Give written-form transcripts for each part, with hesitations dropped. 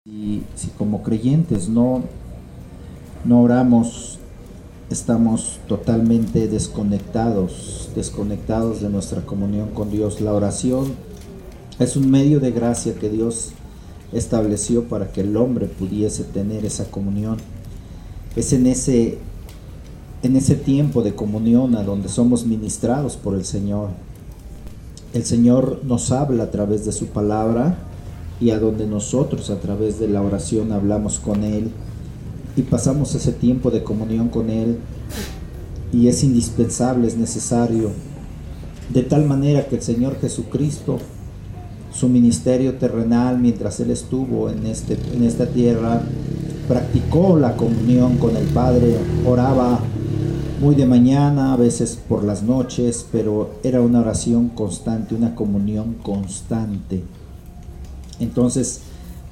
Si como creyentes no oramos, estamos totalmente desconectados de nuestra comunión con Dios. La oración es un medio de gracia que Dios estableció para que el hombre pudiese tener esa comunión. Es en ese tiempo de comunión a donde somos ministrados por el Señor. El Señor nos habla a través de su palabra, y a donde nosotros a través de la oración hablamos con Él y pasamos ese tiempo de comunión con Él, y es indispensable, es necesario, de tal manera que el Señor Jesucristo, su ministerio terrenal mientras Él estuvo en esta tierra, practicó la comunión con el Padre. Oraba muy de mañana, a veces por las noches, pero era una oración constante, una comunión constante. Entonces,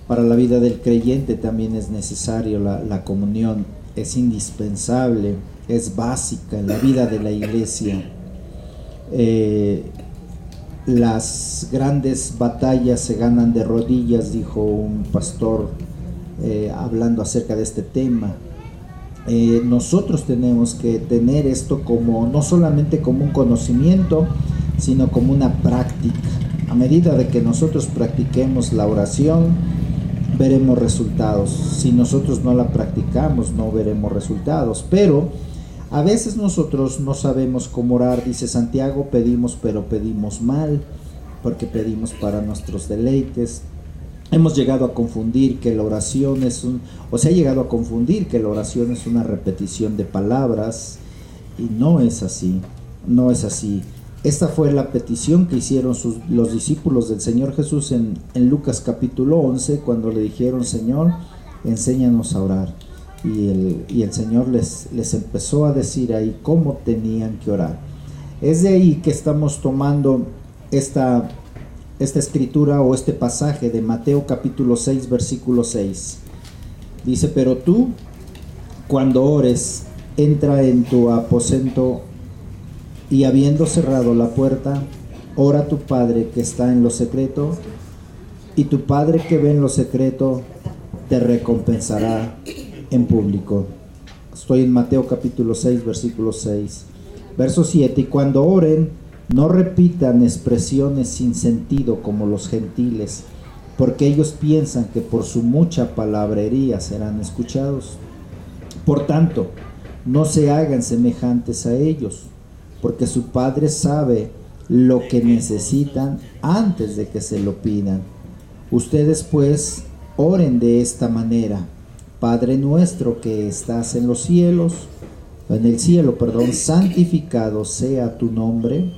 para la vida del creyente también es necesario la comunión, es indispensable, es básica en la vida de la iglesia. Las grandes batallas se ganan de rodillas, dijo un pastor hablando acerca de este tema. Nosotros tenemos que tener esto como no solamente como un conocimiento, sino como una práctica. A medida de que nosotros practiquemos la oración, veremos resultados. Si nosotros no la practicamos, no veremos resultados. Pero a veces nosotros no sabemos cómo orar. Dice Santiago, pedimos, pero pedimos mal, porque pedimos para nuestros deleites. Hemos llegado a confundir que la oración se ha llegado a confundir que la oración es una repetición de palabras, y no es así, no es así. Esta fue la petición que hicieron los discípulos del Señor Jesús en Lucas capítulo 11, cuando le dijeron: Señor, enséñanos a orar. Y el Señor les empezó a decir ahí cómo tenían que orar. Es de ahí que estamos tomando esta escritura o este pasaje de Mateo capítulo 6, versículo 6. Dice: pero tú, cuando ores, entra en tu aposento, y habiendo cerrado la puerta, ora a tu Padre que está en lo secreto, y tu Padre que ve en lo secreto te recompensará en público. Estoy en Mateo capítulo 6, versículo 6. Verso 7. Y cuando oren, no repitan expresiones sin sentido como los gentiles, porque ellos piensan que por su mucha palabrería serán escuchados. Por tanto, no se hagan semejantes a ellos, porque su Padre sabe lo que necesitan antes de que se lo pidan. Ustedes pues oren de esta manera: Padre nuestro que estás en los cielos, santificado sea tu nombre,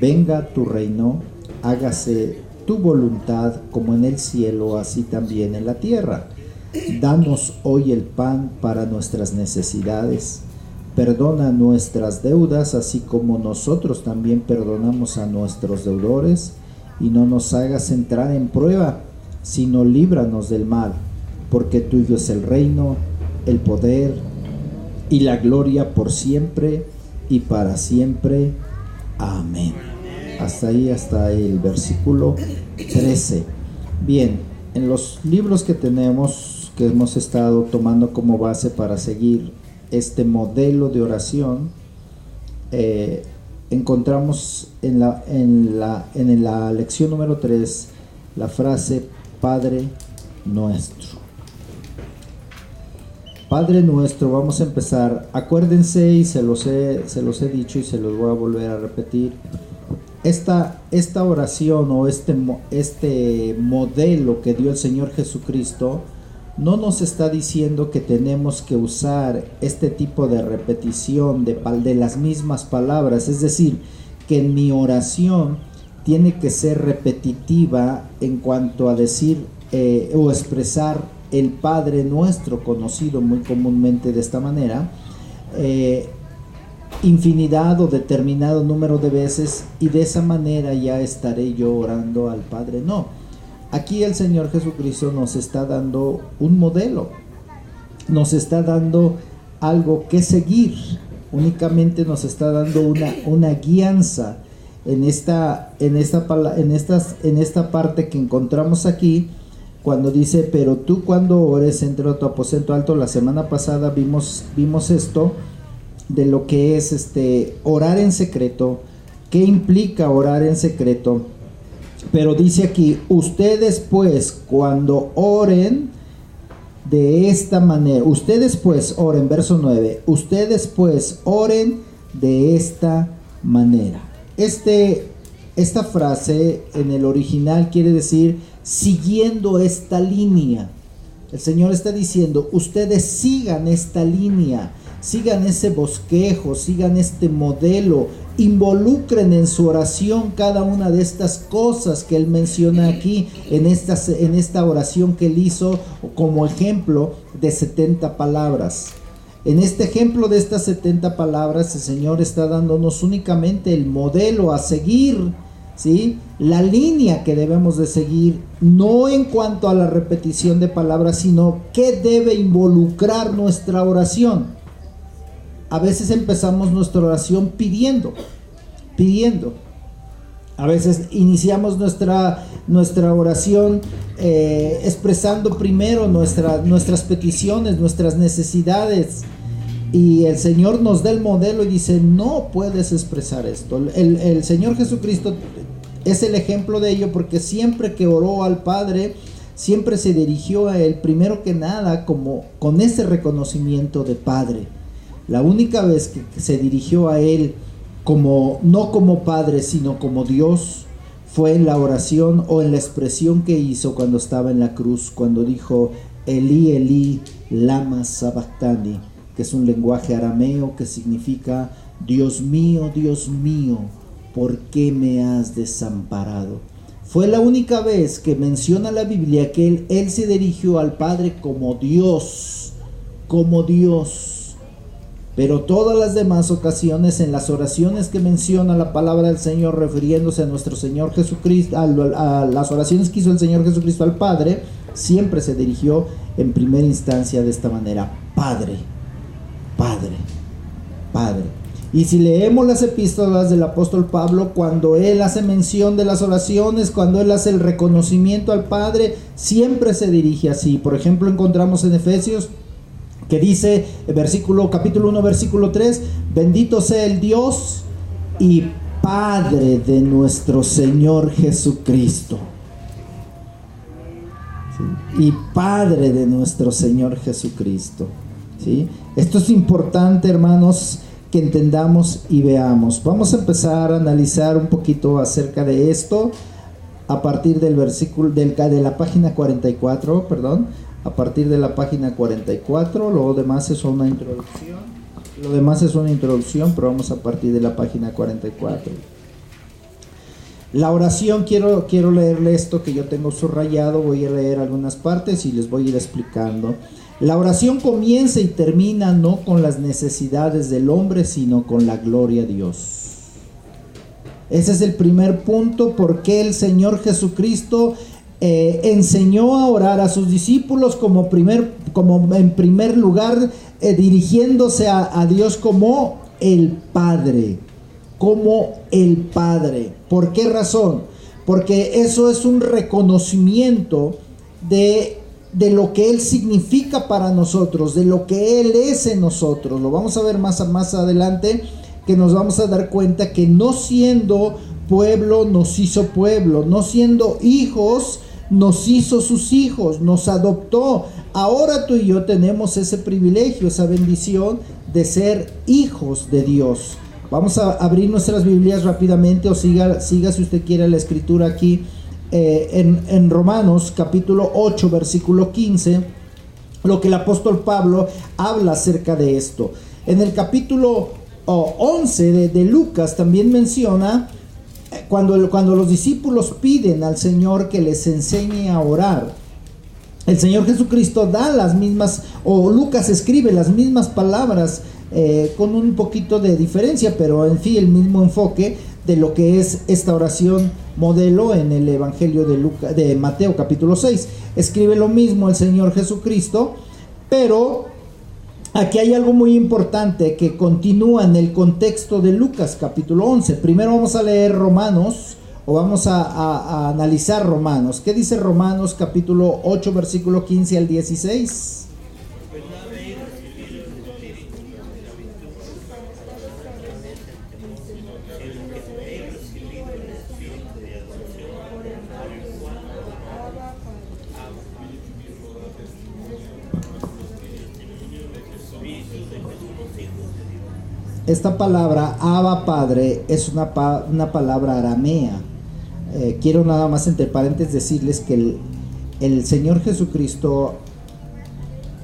venga tu reino, hágase tu voluntad como en el cielo, así también en la tierra. Danos hoy el pan para nuestras necesidades. Perdona nuestras deudas, así como nosotros también perdonamos a nuestros deudores. Y no nos hagas entrar en prueba, sino líbranos del mal. Porque tuyo es el reino, el poder y la gloria por siempre y para siempre. Amén. Hasta ahí, hasta el versículo 13. Bien, en los libros que tenemos, que hemos estado tomando como base para seguir este modelo de oración, encontramos en la lección número 3 la frase Padre Nuestro. Padre Nuestro, vamos a empezar. Acuérdense, y se los he dicho y se los voy a volver a repetir, esta oración o este modelo que dio el Señor Jesucristo no nos está diciendo que tenemos que usar este tipo de repetición de las mismas palabras. Es decir, que en mi oración tiene que ser repetitiva en cuanto a decir o expresar el Padre Nuestro, conocido muy comúnmente de esta manera, infinidad o determinado número de veces, y de esa manera ya estaré yo orando al Padre. No. Aquí el Señor Jesucristo nos está dando un modelo, nos está dando algo que seguir, únicamente nos está dando una guianza en esta parte que encontramos aquí, cuando dice, pero tú cuando ores, entra a tu aposento alto. La semana pasada vimos esto de lo que es orar en secreto, qué implica orar en secreto. Pero dice aquí, ustedes pues cuando oren de esta manera, ustedes pues oren, verso 9, ustedes pues oren de esta manera. Esta frase en el original quiere decir siguiendo esta línea. El Señor está diciendo, ustedes sigan esta línea, sigan ese bosquejo, sigan este modelo, involucren en su oración cada una de estas cosas que Él menciona aquí, en esta oración que Él hizo como ejemplo de 70 palabras. En este ejemplo de estas 70 palabras, el Señor está dándonos únicamente el modelo a seguir, ¿sí? La línea que debemos de seguir, no en cuanto a la repetición de palabras, sino qué debe involucrar nuestra oración. A veces empezamos nuestra oración pidiendo. A veces iniciamos nuestra oración expresando primero nuestras peticiones, nuestras necesidades. Y el Señor nos da el modelo y dice, no puedes expresar esto. El Señor Jesucristo es el ejemplo de ello, porque siempre que oró al Padre, siempre se dirigió a Él, primero que nada, con ese reconocimiento de Padre. La única vez que se dirigió a Él no como Padre, sino como Dios, fue en la oración o en la expresión que hizo cuando estaba en la cruz, cuando dijo, Elí, Elí, lama sabactani, que es un lenguaje arameo que significa, Dios mío, ¿por qué me has desamparado? Fue la única vez que menciona la Biblia que él se dirigió al Padre como Dios. Pero todas las demás ocasiones, en las oraciones que menciona la palabra del Señor refiriéndose a nuestro Señor Jesucristo, a las oraciones que hizo el Señor Jesucristo al Padre, siempre se dirigió en primera instancia de esta manera: Padre. Y si leemos las epístolas del apóstol Pablo, cuando él hace mención de las oraciones, cuando él hace el reconocimiento al Padre, siempre se dirige así. Por ejemplo, encontramos en Efesios que dice, capítulo 1, versículo 3, bendito sea el Dios y Padre de nuestro Señor Jesucristo. ¿Sí? Y Padre de nuestro Señor Jesucristo. ¿Sí? Esto es importante, hermanos, que entendamos y veamos. Vamos a empezar a analizar un poquito acerca de esto a partir del versículo de la página 44, a partir de la página 44. Lo demás es una introducción, pero vamos a partir de la página 44. La oración, quiero leerle esto que yo tengo subrayado. Voy a leer algunas partes y les voy a ir explicando. La oración comienza y termina no con las necesidades del hombre, sino con la gloria a Dios. Ese es el primer punto, porque el Señor Jesucristo enseñó a orar a sus discípulos como en primer lugar, dirigiéndose a Dios como el Padre. ¿Por qué razón? Porque eso es un reconocimiento de lo que Él significa para nosotros, de lo que Él es en nosotros. Lo vamos a ver más adelante, que nos vamos a dar cuenta que no siendo pueblo nos hizo pueblo, no siendo hijos nos hizo sus hijos, nos adoptó. Ahora tú y yo tenemos ese privilegio, esa bendición de ser hijos de Dios. Vamos a abrir nuestras Biblias rápidamente, o siga si usted quiere la escritura aquí en Romanos capítulo 8 versículo 15, lo que el apóstol Pablo habla acerca de esto. En el capítulo 11 de Lucas también menciona cuando los discípulos piden al Señor que les enseñe a orar. El Señor Jesucristo da las mismas, o Lucas escribe las mismas palabras con un poquito de diferencia, pero en fin, el mismo enfoque de lo que es esta oración modelo en el Evangelio de Mateo capítulo 6. Escribe lo mismo el Señor Jesucristo, pero aquí hay algo muy importante que continúa en el contexto de Lucas capítulo 11. Primero vamos a leer Romanos o vamos a analizar Romanos. ¿Qué dice Romanos capítulo 8, versículo 15 al 16? Esta palabra, Abba Padre, es una palabra aramea. Quiero nada más entre paréntesis decirles que el Señor Jesucristo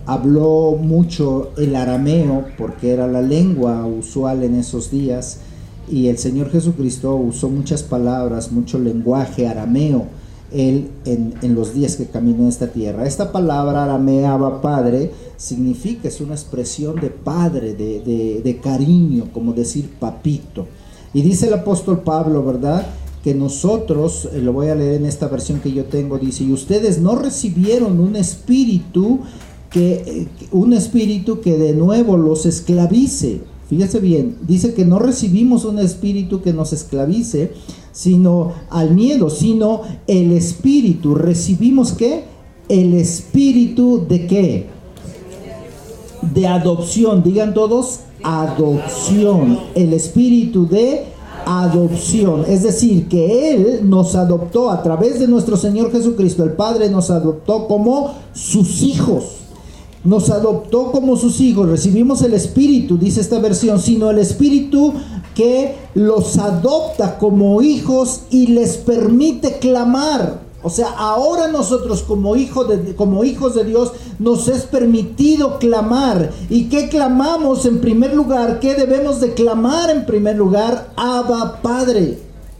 habló mucho el arameo porque era la lengua usual en esos días, y el Señor Jesucristo usó muchas palabras, mucho lenguaje arameo él en los días que caminó en esta tierra. Esta palabra aramea, Abba Padre, significa, es una expresión de padre, de cariño, como decir papito. Y dice el apóstol Pablo, ¿verdad?, que nosotros, lo voy a leer en esta versión que yo tengo, dice: y ustedes no recibieron un espíritu que de nuevo los esclavice. Fíjese bien, dice que no recibimos un espíritu que nos esclavice, sino al miedo, sino el espíritu. ¿Recibimos qué? El espíritu de qué? De adopción. Digan todos, adopción. El espíritu de adopción. Es decir, que Él nos adoptó a través de nuestro Señor Jesucristo. El Padre nos adoptó como sus hijos. Nos adoptó como sus hijos. Recibimos el espíritu, dice esta versión, sino el espíritu que los adopta como hijos y les permite clamar. O sea, ahora nosotros como hijos de Dios nos es permitido clamar. ¿Y qué clamamos en primer lugar? ¿Qué debemos de clamar en primer lugar? Abba Padre.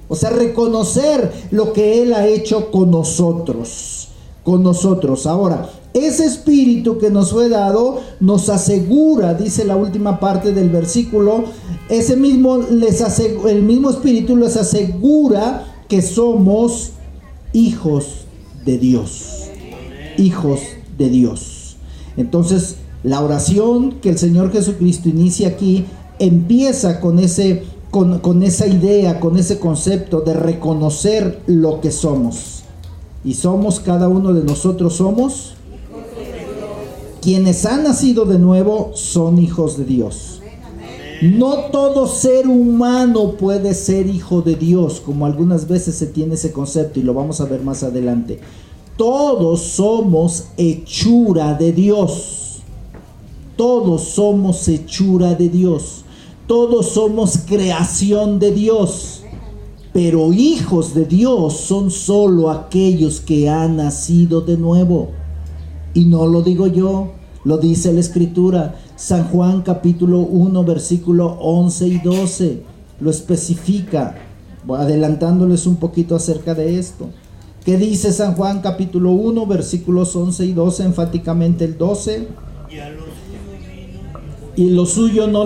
O sea, reconocer lo que Él ha hecho con nosotros. Ahora, ese espíritu que nos fue dado nos asegura, dice la última parte del versículo, el mismo espíritu les asegura que somos hijos de Dios. Hijos de Dios. Entonces, la oración que el Señor Jesucristo inicia aquí empieza con esa idea, con ese concepto de reconocer lo que somos. Y somos, cada uno de nosotros somos, quienes han nacido de nuevo son hijos de Dios. No todo ser humano puede ser hijo de Dios, como algunas veces se tiene ese concepto, y lo vamos a ver más adelante. Todos somos hechura de Dios. Todos somos hechura de Dios. Todos somos creación de Dios. Pero hijos de Dios son solo aquellos que han nacido de nuevo. Y no lo digo yo, lo dice la Escritura. San Juan capítulo 1 versículo 11 y 12 lo especifica, adelantándoles un poquito acerca de esto. ¿Qué dice San Juan capítulo 1 versículos 11 y 12? Enfáticamente el 12. Y los suyos no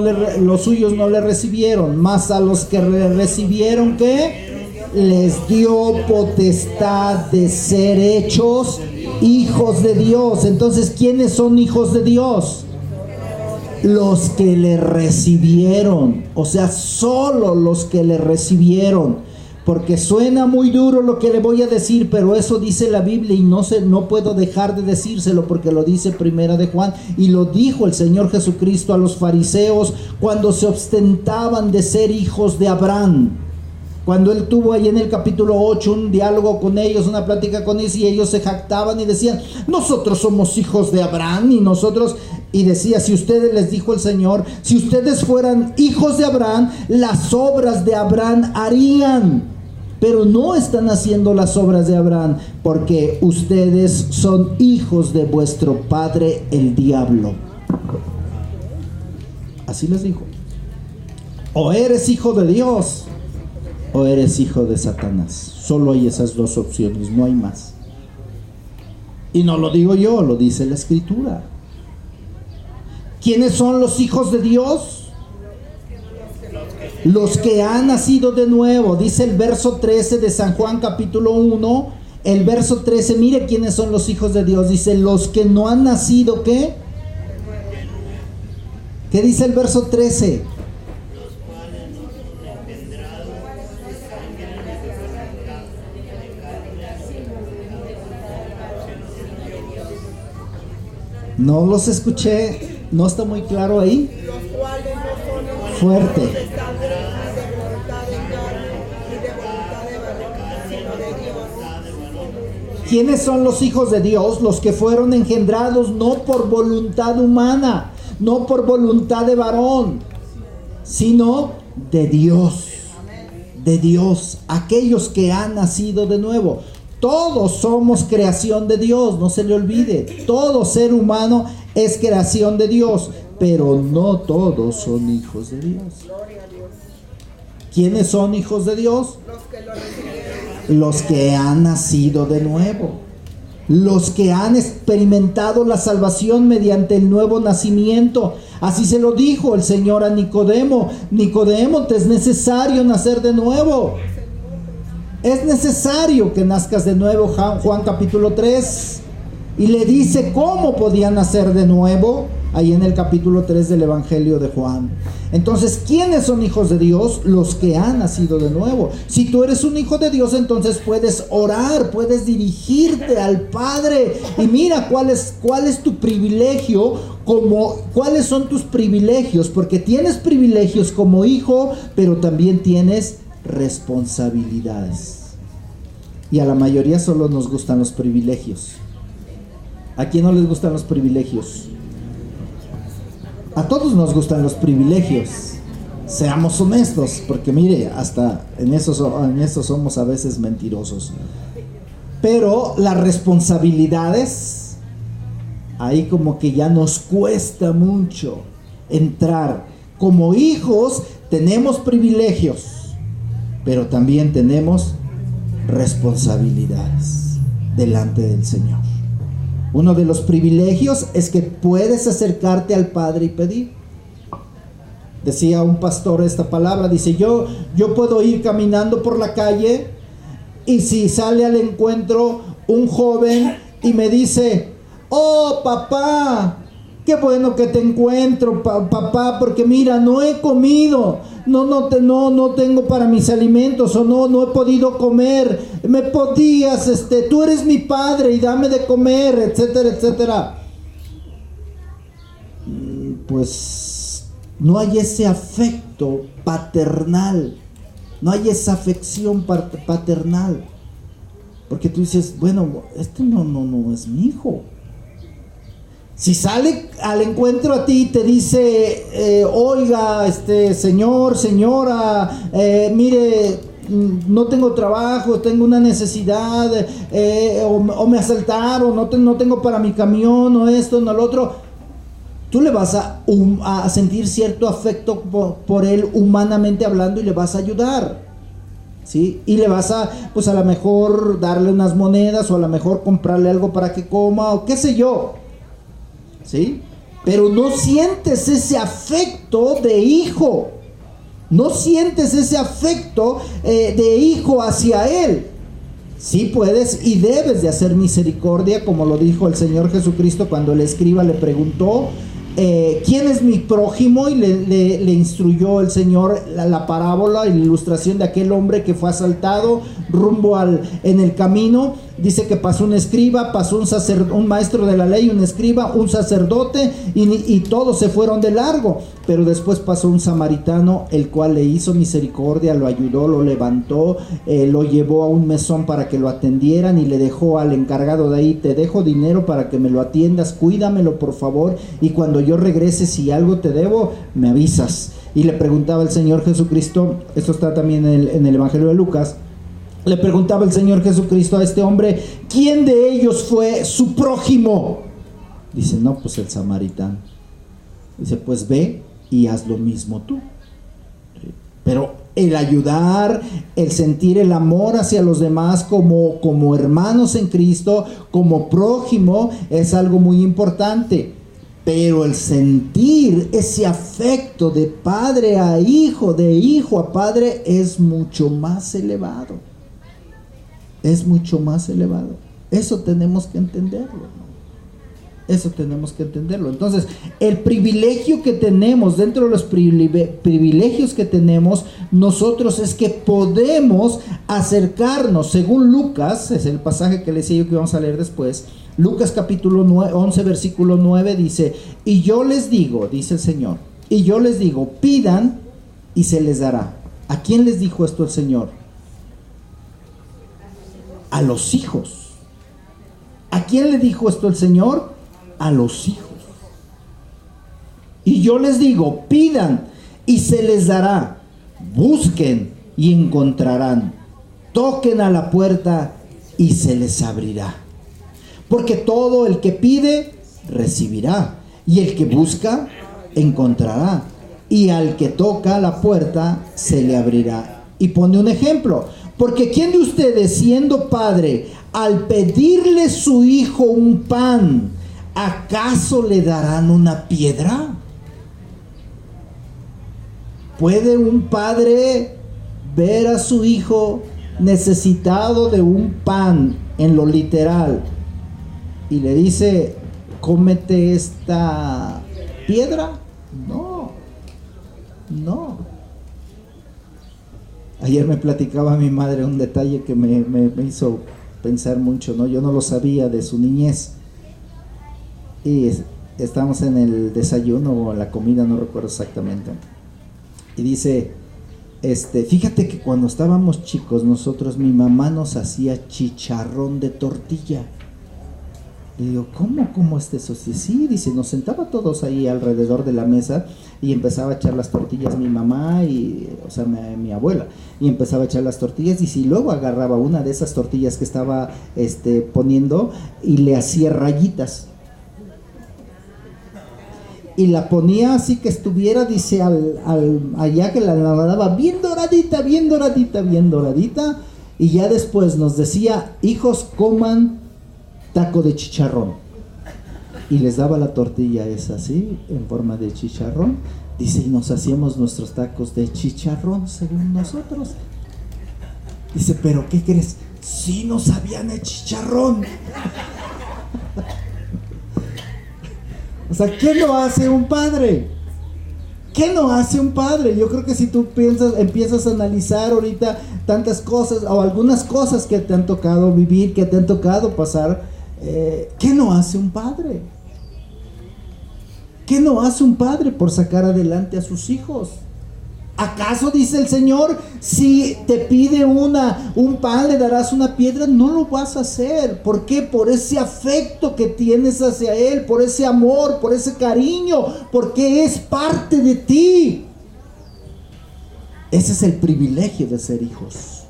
le recibieron, mas a los que le recibieron, ¿qué? Les dio potestad de ser hechos hijos de Dios. Entonces, ¿quiénes son hijos de Dios? Los que le recibieron. O sea, solo los que le recibieron. Porque suena muy duro lo que le voy a decir, pero eso dice la Biblia y no puedo dejar de decírselo, porque lo dice Primera de Juan, y lo dijo el Señor Jesucristo a los fariseos cuando se ostentaban de ser hijos de Abraham. Cuando Él tuvo ahí en el capítulo 8 un diálogo con ellos, una plática con ellos, y ellos se jactaban y decían: nosotros somos hijos de Abraham, y decía, si ustedes, les dijo el Señor, si ustedes fueran hijos de Abraham, las obras de Abraham harían. Pero no están haciendo las obras de Abraham, porque ustedes son hijos de vuestro padre el diablo. Así les dijo. O eres hijo de Dios, o eres hijo de Satanás. Solo hay esas dos opciones, no hay más. Y no lo digo yo, lo dice la Escritura. ¿Quiénes son los hijos de Dios? Los que han nacido de nuevo. Dice el verso 13 de San Juan capítulo 1. El verso 13, mire quiénes son los hijos de Dios. Dice, los que no han nacido, ¿qué? ¿Qué dice el verso 13? No los escuché, no está muy claro ahí. Los cuales no son Fuerte. de sangre, ni de voluntad de carne, ni de voluntad de varón, sino de Dios. ¿Quiénes son los hijos de Dios? Los que fueron engendrados no por voluntad humana, no por voluntad de varón, sino de Dios. De Dios, aquellos que han nacido de nuevo. Todos somos creación de Dios, no se le olvide. Todo ser humano es creación de Dios, pero no todos son hijos de Dios. ¿Quiénes son hijos de Dios? Los que lo recibieron. Los que han nacido de nuevo. Los que han experimentado la salvación mediante el nuevo nacimiento. Así se lo dijo el Señor a Nicodemo. Nicodemo, te es necesario nacer de nuevo. Es necesario que nazcas de nuevo. Juan capítulo 3. Y le dice cómo podía nacer de nuevo. Ahí en el capítulo 3 del Evangelio de Juan. Entonces, ¿quiénes son hijos de Dios? Los que han nacido de nuevo. Si tú eres un hijo de Dios, entonces puedes orar, puedes dirigirte al Padre. Y mira cuál es tu privilegio, cuáles son tus privilegios, porque tienes privilegios como hijo, pero también tienes responsabilidades. Y a la mayoría solo nos gustan los privilegios. ¿A quién no les gustan los privilegios? A todos nos gustan los privilegios. Seamos honestos, porque mire, hasta en eso somos a veces mentirosos. Pero las responsabilidades, ahí como que ya nos cuesta mucho entrar. Como hijos tenemos privilegios, pero también tenemos responsabilidades delante del Señor. Uno de los privilegios es que puedes acercarte al Padre y pedir. Decía un pastor esta palabra, dice, yo puedo ir caminando por la calle y si sale al encuentro un joven y me dice, oh papá, qué bueno que te encuentro, papá, porque mira, no he comido, no tengo para mis alimentos, o no he podido comer, me podías, tú eres mi padre y dame de comer, etcétera, etcétera. Pues no hay ese afecto paternal, no hay esa afección paternal, porque tú dices, bueno, no es mi hijo. Si sale al encuentro a ti y te dice, oiga, señor, señora, mire, no tengo trabajo, tengo una necesidad, o me asaltaron, no tengo para mi camión, o esto, no lo otro, tú le vas a sentir cierto afecto por él humanamente hablando y le vas a ayudar, ¿sí? Y le vas a lo mejor darle unas monedas, o a lo mejor comprarle algo para que coma, o qué sé yo. ¿Sí? Pero no sientes ese afecto de hijo. No sientes ese afecto de hijo hacia él. Sí puedes y debes de hacer misericordia, como lo dijo el Señor Jesucristo cuando el escriba le preguntó, ¿quién es mi prójimo? Y le instruyó el Señor la parábola y la ilustración de aquel hombre que fue asaltado rumbo en el camino. Dice que pasó un escriba, pasó un maestro de la ley, un escriba, un sacerdote, y todos se fueron de largo. Pero después pasó un samaritano, el cual le hizo misericordia, lo ayudó, lo levantó, lo llevó a un mesón para que lo atendieran, y le dejó al encargado de ahí, te dejo dinero para que me lo atiendas, cuídamelo por favor, y cuando yo regrese, si algo te debo, me avisas. Y le preguntaba el Señor Jesucristo, esto está también en el Evangelio de Lucas, le preguntaba el Señor Jesucristo a este hombre, ¿quién de ellos fue su prójimo? Dice, no, pues el samaritano. Dice, pues ve y haz lo mismo tú. Pero el ayudar, el sentir el amor hacia los demás como hermanos en Cristo, como prójimo, es algo muy importante. Pero el sentir ese afecto de padre a hijo, de hijo a padre, es mucho más elevado. Es mucho más elevado. Eso tenemos que entenderlo, ¿no? Eso tenemos que entenderlo. Entonces, el privilegio que tenemos, dentro de los privilegios que tenemos nosotros, es que podemos acercarnos, según Lucas, es el pasaje que les decía yo que vamos a leer después. Lucas capítulo 11, versículo 9 dice: y yo les digo, dice el Señor, y yo les digo, pidan y se les dará. ¿A quién les dijo esto el Señor? A los hijos. ¿A quién le dijo esto el Señor? A los hijos. Y yo les digo, pidan y se les dará, busquen y encontrarán, toquen a la puerta y se les abrirá. Porque todo el que pide, recibirá, y el que busca, encontrará, y al que toca la puerta, se le abrirá. Y pone un ejemplo: porque ¿quién de ustedes, siendo padre, al pedirle su hijo un pan, acaso le darán una piedra? ¿Puede un padre ver a su hijo necesitado de un pan, en lo literal, y le dice, cómete esta piedra? No, no. Ayer me platicaba mi madre un detalle que me hizo pensar mucho, ¿no? Yo no lo sabía de su niñez. Y estábamos en el desayuno o la comida, no recuerdo exactamente. Y dice, fíjate que cuando estábamos chicos nosotros, mi mamá nos hacía chicharrón de tortilla. Y digo, ¿cómo es eso? Sí, dice, nos sentaba todos ahí alrededor de la mesa y empezaba a echar las tortillas mi mamá, o sea, mi abuela, y empezaba a echar las tortillas, y si luego agarraba una de esas tortillas que estaba poniendo y le hacía rayitas. Y la ponía así que estuviera, dice, allá que la daba bien doradita, bien doradita, bien doradita, y ya después nos decía, hijos, coman taco de chicharrón, y les daba la tortilla esa así en forma de chicharrón, dice, y nos hacíamos nuestros tacos de chicharrón según nosotros. Dice, pero ¿qué crees? Sí nos sabían el chicharrón. O sea, ¿qué no hace un padre? ¿Qué no hace un padre? Yo creo que si tú empiezas a analizar ahorita tantas cosas, o algunas cosas que te han tocado vivir, que te han tocado pasar, ¿qué no hace un padre? ¿Qué no hace un padre por sacar adelante a sus hijos? ¿Acaso, dice el Señor, si te pide un pan, le darás una piedra? No lo vas a hacer. ¿Por qué? Por ese afecto que tienes hacia Él, por ese amor, por ese cariño, porque es parte de ti. Ese es el privilegio de ser hijos.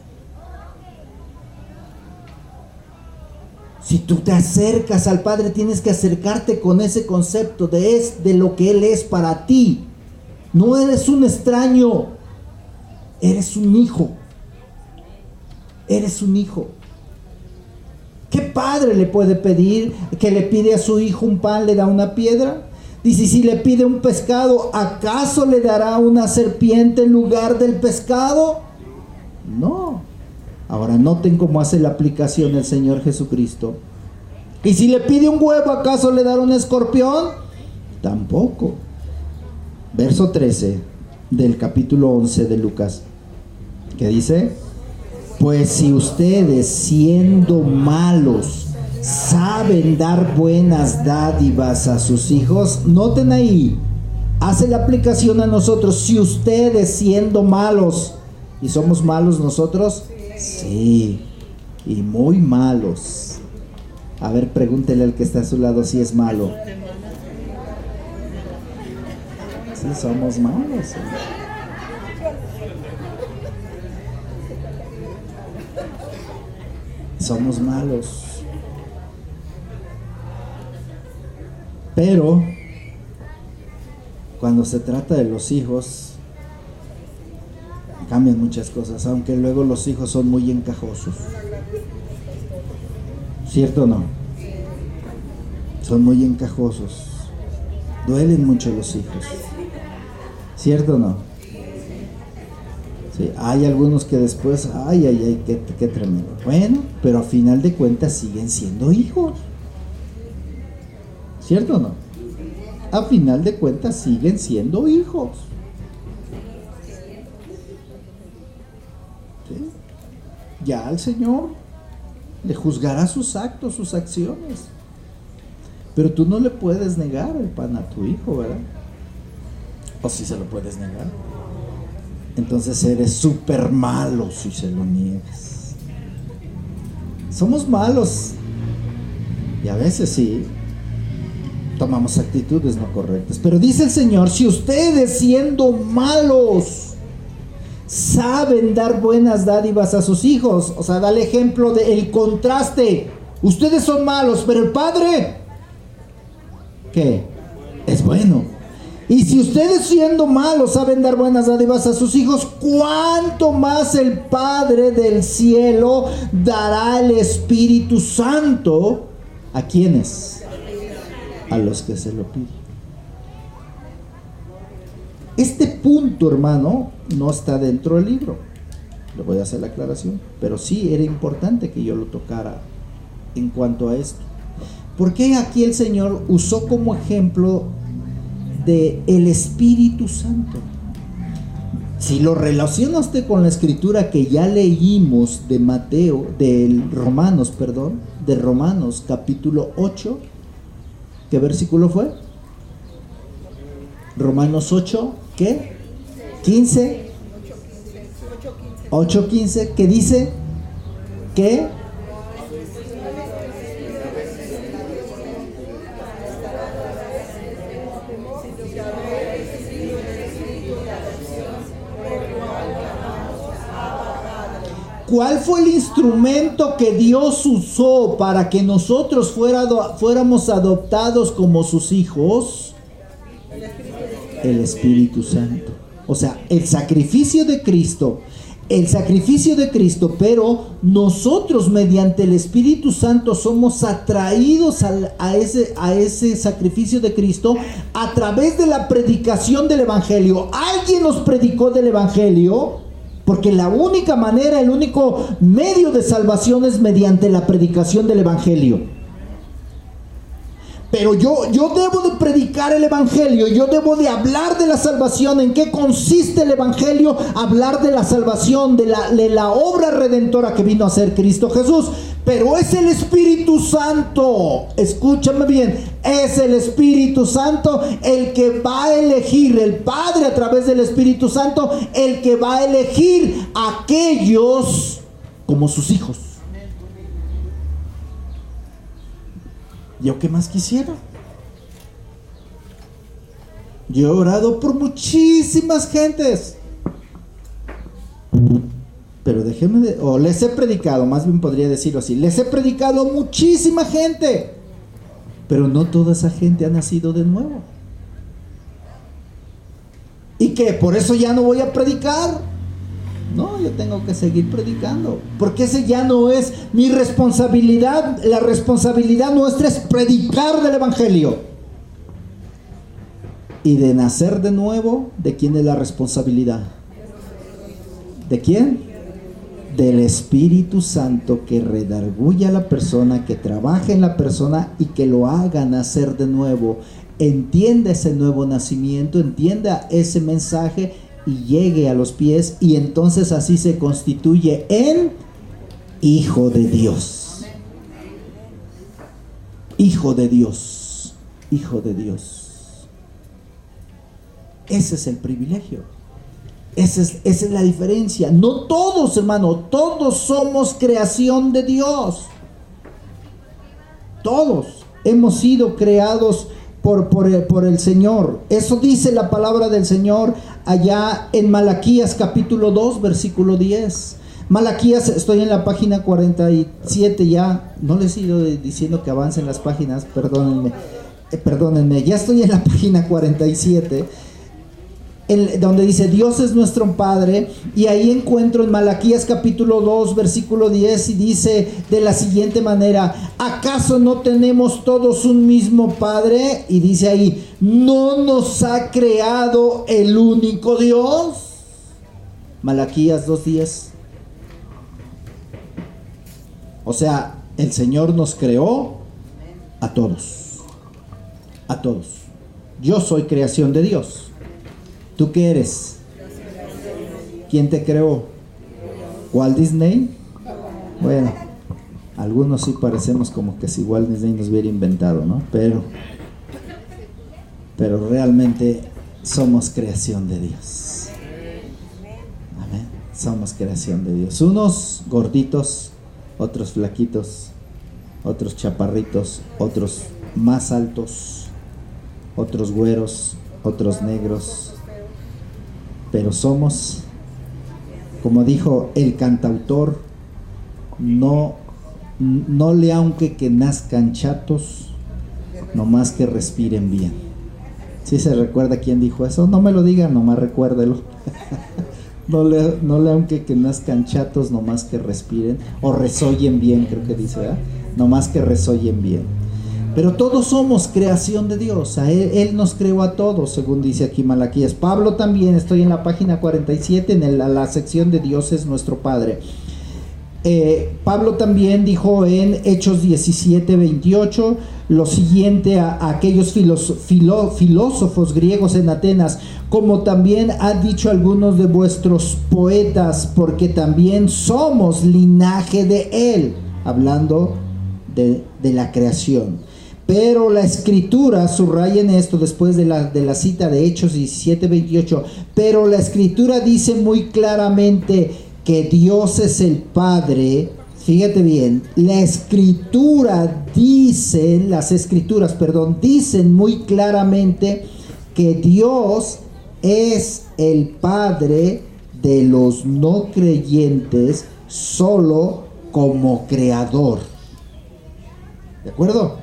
Si tú te acercas al Padre, tienes que acercarte con ese concepto de lo que Él es para ti. No eres un extraño, eres un hijo. Eres un hijo. ¿Qué padre le puede pedir que le pide a su hijo un pan, le da una piedra? Dice, si le pide un pescado, ¿acaso le dará una serpiente en lugar del pescado? No. Ahora noten cómo hace la aplicación el Señor Jesucristo. ¿Y si le pide un huevo, acaso le dará un escorpión? Tampoco. Verso 13 del capítulo 11 de Lucas, ¿qué dice? Pues si ustedes, siendo malos, saben dar buenas dádivas a sus hijos, noten ahí, hace la aplicación a nosotros. Si ustedes, siendo malos, ¿y somos malos nosotros? Sí, y muy malos. A ver, pregúntele al que está a su lado si es malo. Sí, somos malos. Somos malos. Pero cuando se trata de los hijos, cambian muchas cosas, aunque luego los hijos son muy encajosos. ¿Cierto o no? Son muy encajosos. Duelen mucho los hijos. ¿Cierto o no? Sí, hay algunos que después, ay, qué tremendo. Bueno, pero a final de cuentas siguen siendo hijos. ¿Cierto o no? A final de cuentas siguen siendo hijos. ¿Sí? Ya el Señor le juzgará sus actos, sus acciones. Pero tú no le puedes negar el pan a tu hijo, ¿verdad? O si se lo puedes negar. Entonces eres súper malo si se lo niegas. Somos malos. Y a veces sí, tomamos actitudes no correctas. Pero dice el Señor, si ustedes siendo malos saben dar buenas dádivas a sus hijos. O sea, da el ejemplo del contraste. Ustedes son malos, pero el Padre, ¿qué? Es bueno. Y si ustedes siendo malos saben dar buenas dádivas a sus hijos, ¿cuánto más el Padre del cielo dará el Espíritu Santo? ¿A quiénes? A los que se lo piden. Este punto, hermano, no está dentro del libro. Le voy a hacer la aclaración. Pero sí era importante que yo lo tocara en cuanto a esto. ¿Por qué aquí el Señor usó como ejemplo de el Espíritu Santo? Si lo relaciona usted con la escritura que ya leímos de Romanos capítulo 8, ¿qué versículo fue? Romanos 8, ¿qué? 15, 8:15, que dice que ¿cuál fue el instrumento que Dios usó para que nosotros fuéramos adoptados como sus hijos? El Espíritu Santo. O sea, el sacrificio de Cristo, pero nosotros mediante el Espíritu Santo somos atraídos a ese sacrificio de Cristo a través de la predicación del Evangelio. Alguien nos predicó del Evangelio. Porque la única manera, el único medio de salvación es mediante la predicación del Evangelio. Pero yo debo de predicar el Evangelio, yo debo de hablar de la salvación. ¿En qué consiste el Evangelio? Hablar de la salvación, de la obra redentora que vino a hacer Cristo Jesús. Pero es el Espíritu Santo, escúchame bien, es el Espíritu Santo el que va a elegir, el Padre a través del Espíritu Santo, el que va a elegir a aquellos como sus hijos. ¿Yo qué más quisiera? Yo he orado por muchísimas gentes, pero les he predicado, más bien podría decirlo así, les he predicado a muchísima gente, pero no toda esa gente ha nacido de nuevo. ¿Y qué? ¿Por eso ya no voy a predicar? No, yo tengo que seguir predicando, porque ese ya no es mi responsabilidad. La responsabilidad nuestra es predicar del Evangelio. Y de nacer de nuevo, ¿de quién es la responsabilidad? ¿De quién? Del Espíritu Santo, que redarguye a la persona, que trabaja en la persona y que lo haga nacer de nuevo. Entienda ese nuevo nacimiento, entienda ese mensaje y llegue a los pies, y entonces así se constituye en hijo de Dios. Hijo de Dios. Hijo de Dios. Ese es el privilegio. Esa es la diferencia. No todos, hermano, todos somos creación de Dios. Todos hemos sido creados por el Señor. Eso dice la palabra del Señor allá en Malaquías capítulo 2 versículo 10. Malaquías, estoy en la página 47 ya. No les he ido diciendo que avancen las páginas, perdónenme, ya estoy en la página 47, donde dice Dios es nuestro Padre, y ahí encuentro en Malaquías capítulo 2 versículo 10, y dice de la siguiente manera: ¿acaso no tenemos todos un mismo Padre? Y dice ahí: ¿no nos ha creado el único Dios? Malaquías 2:10. O sea, el Señor nos creó a todos. a todos. Yo soy creación de Dios. ¿Tú qué eres? ¿Quién te creó? ¿Walt Disney? Bueno, algunos sí parecemos como que si Walt Disney nos hubiera inventado, ¿no? Pero realmente somos creación de Dios. Amén. Somos creación de Dios. Unos gorditos, otros flaquitos, otros chaparritos, otros más altos, otros güeros, otros negros, pero somos, como dijo el cantautor, no le aunque que nazcan chatos, no más que respiren bien. ¿Sí se recuerda quién dijo eso? No me lo digan, nomás recuérdelo. No le aunque que nazcan chatos, no más que respiren, o resollen bien, creo que dice, ¿verdad? No más que resollen bien. Pero todos somos creación de Dios. Él nos creó a todos, según dice aquí Malaquías. Pablo también, estoy en la página 47, en la sección de Dios es nuestro Padre. Pablo también dijo en Hechos 17:28 lo siguiente a aquellos filósofos griegos en Atenas: como también han dicho algunos de vuestros poetas, porque también somos linaje de él, hablando de la creación. Pero la escritura, subrayen esto después de la cita de Hechos 17:28, pero la escritura dice muy claramente que Dios es el Padre. Fíjate bien, las escrituras dicen muy claramente que Dios es el Padre de los no creyentes solo como creador. ¿De acuerdo?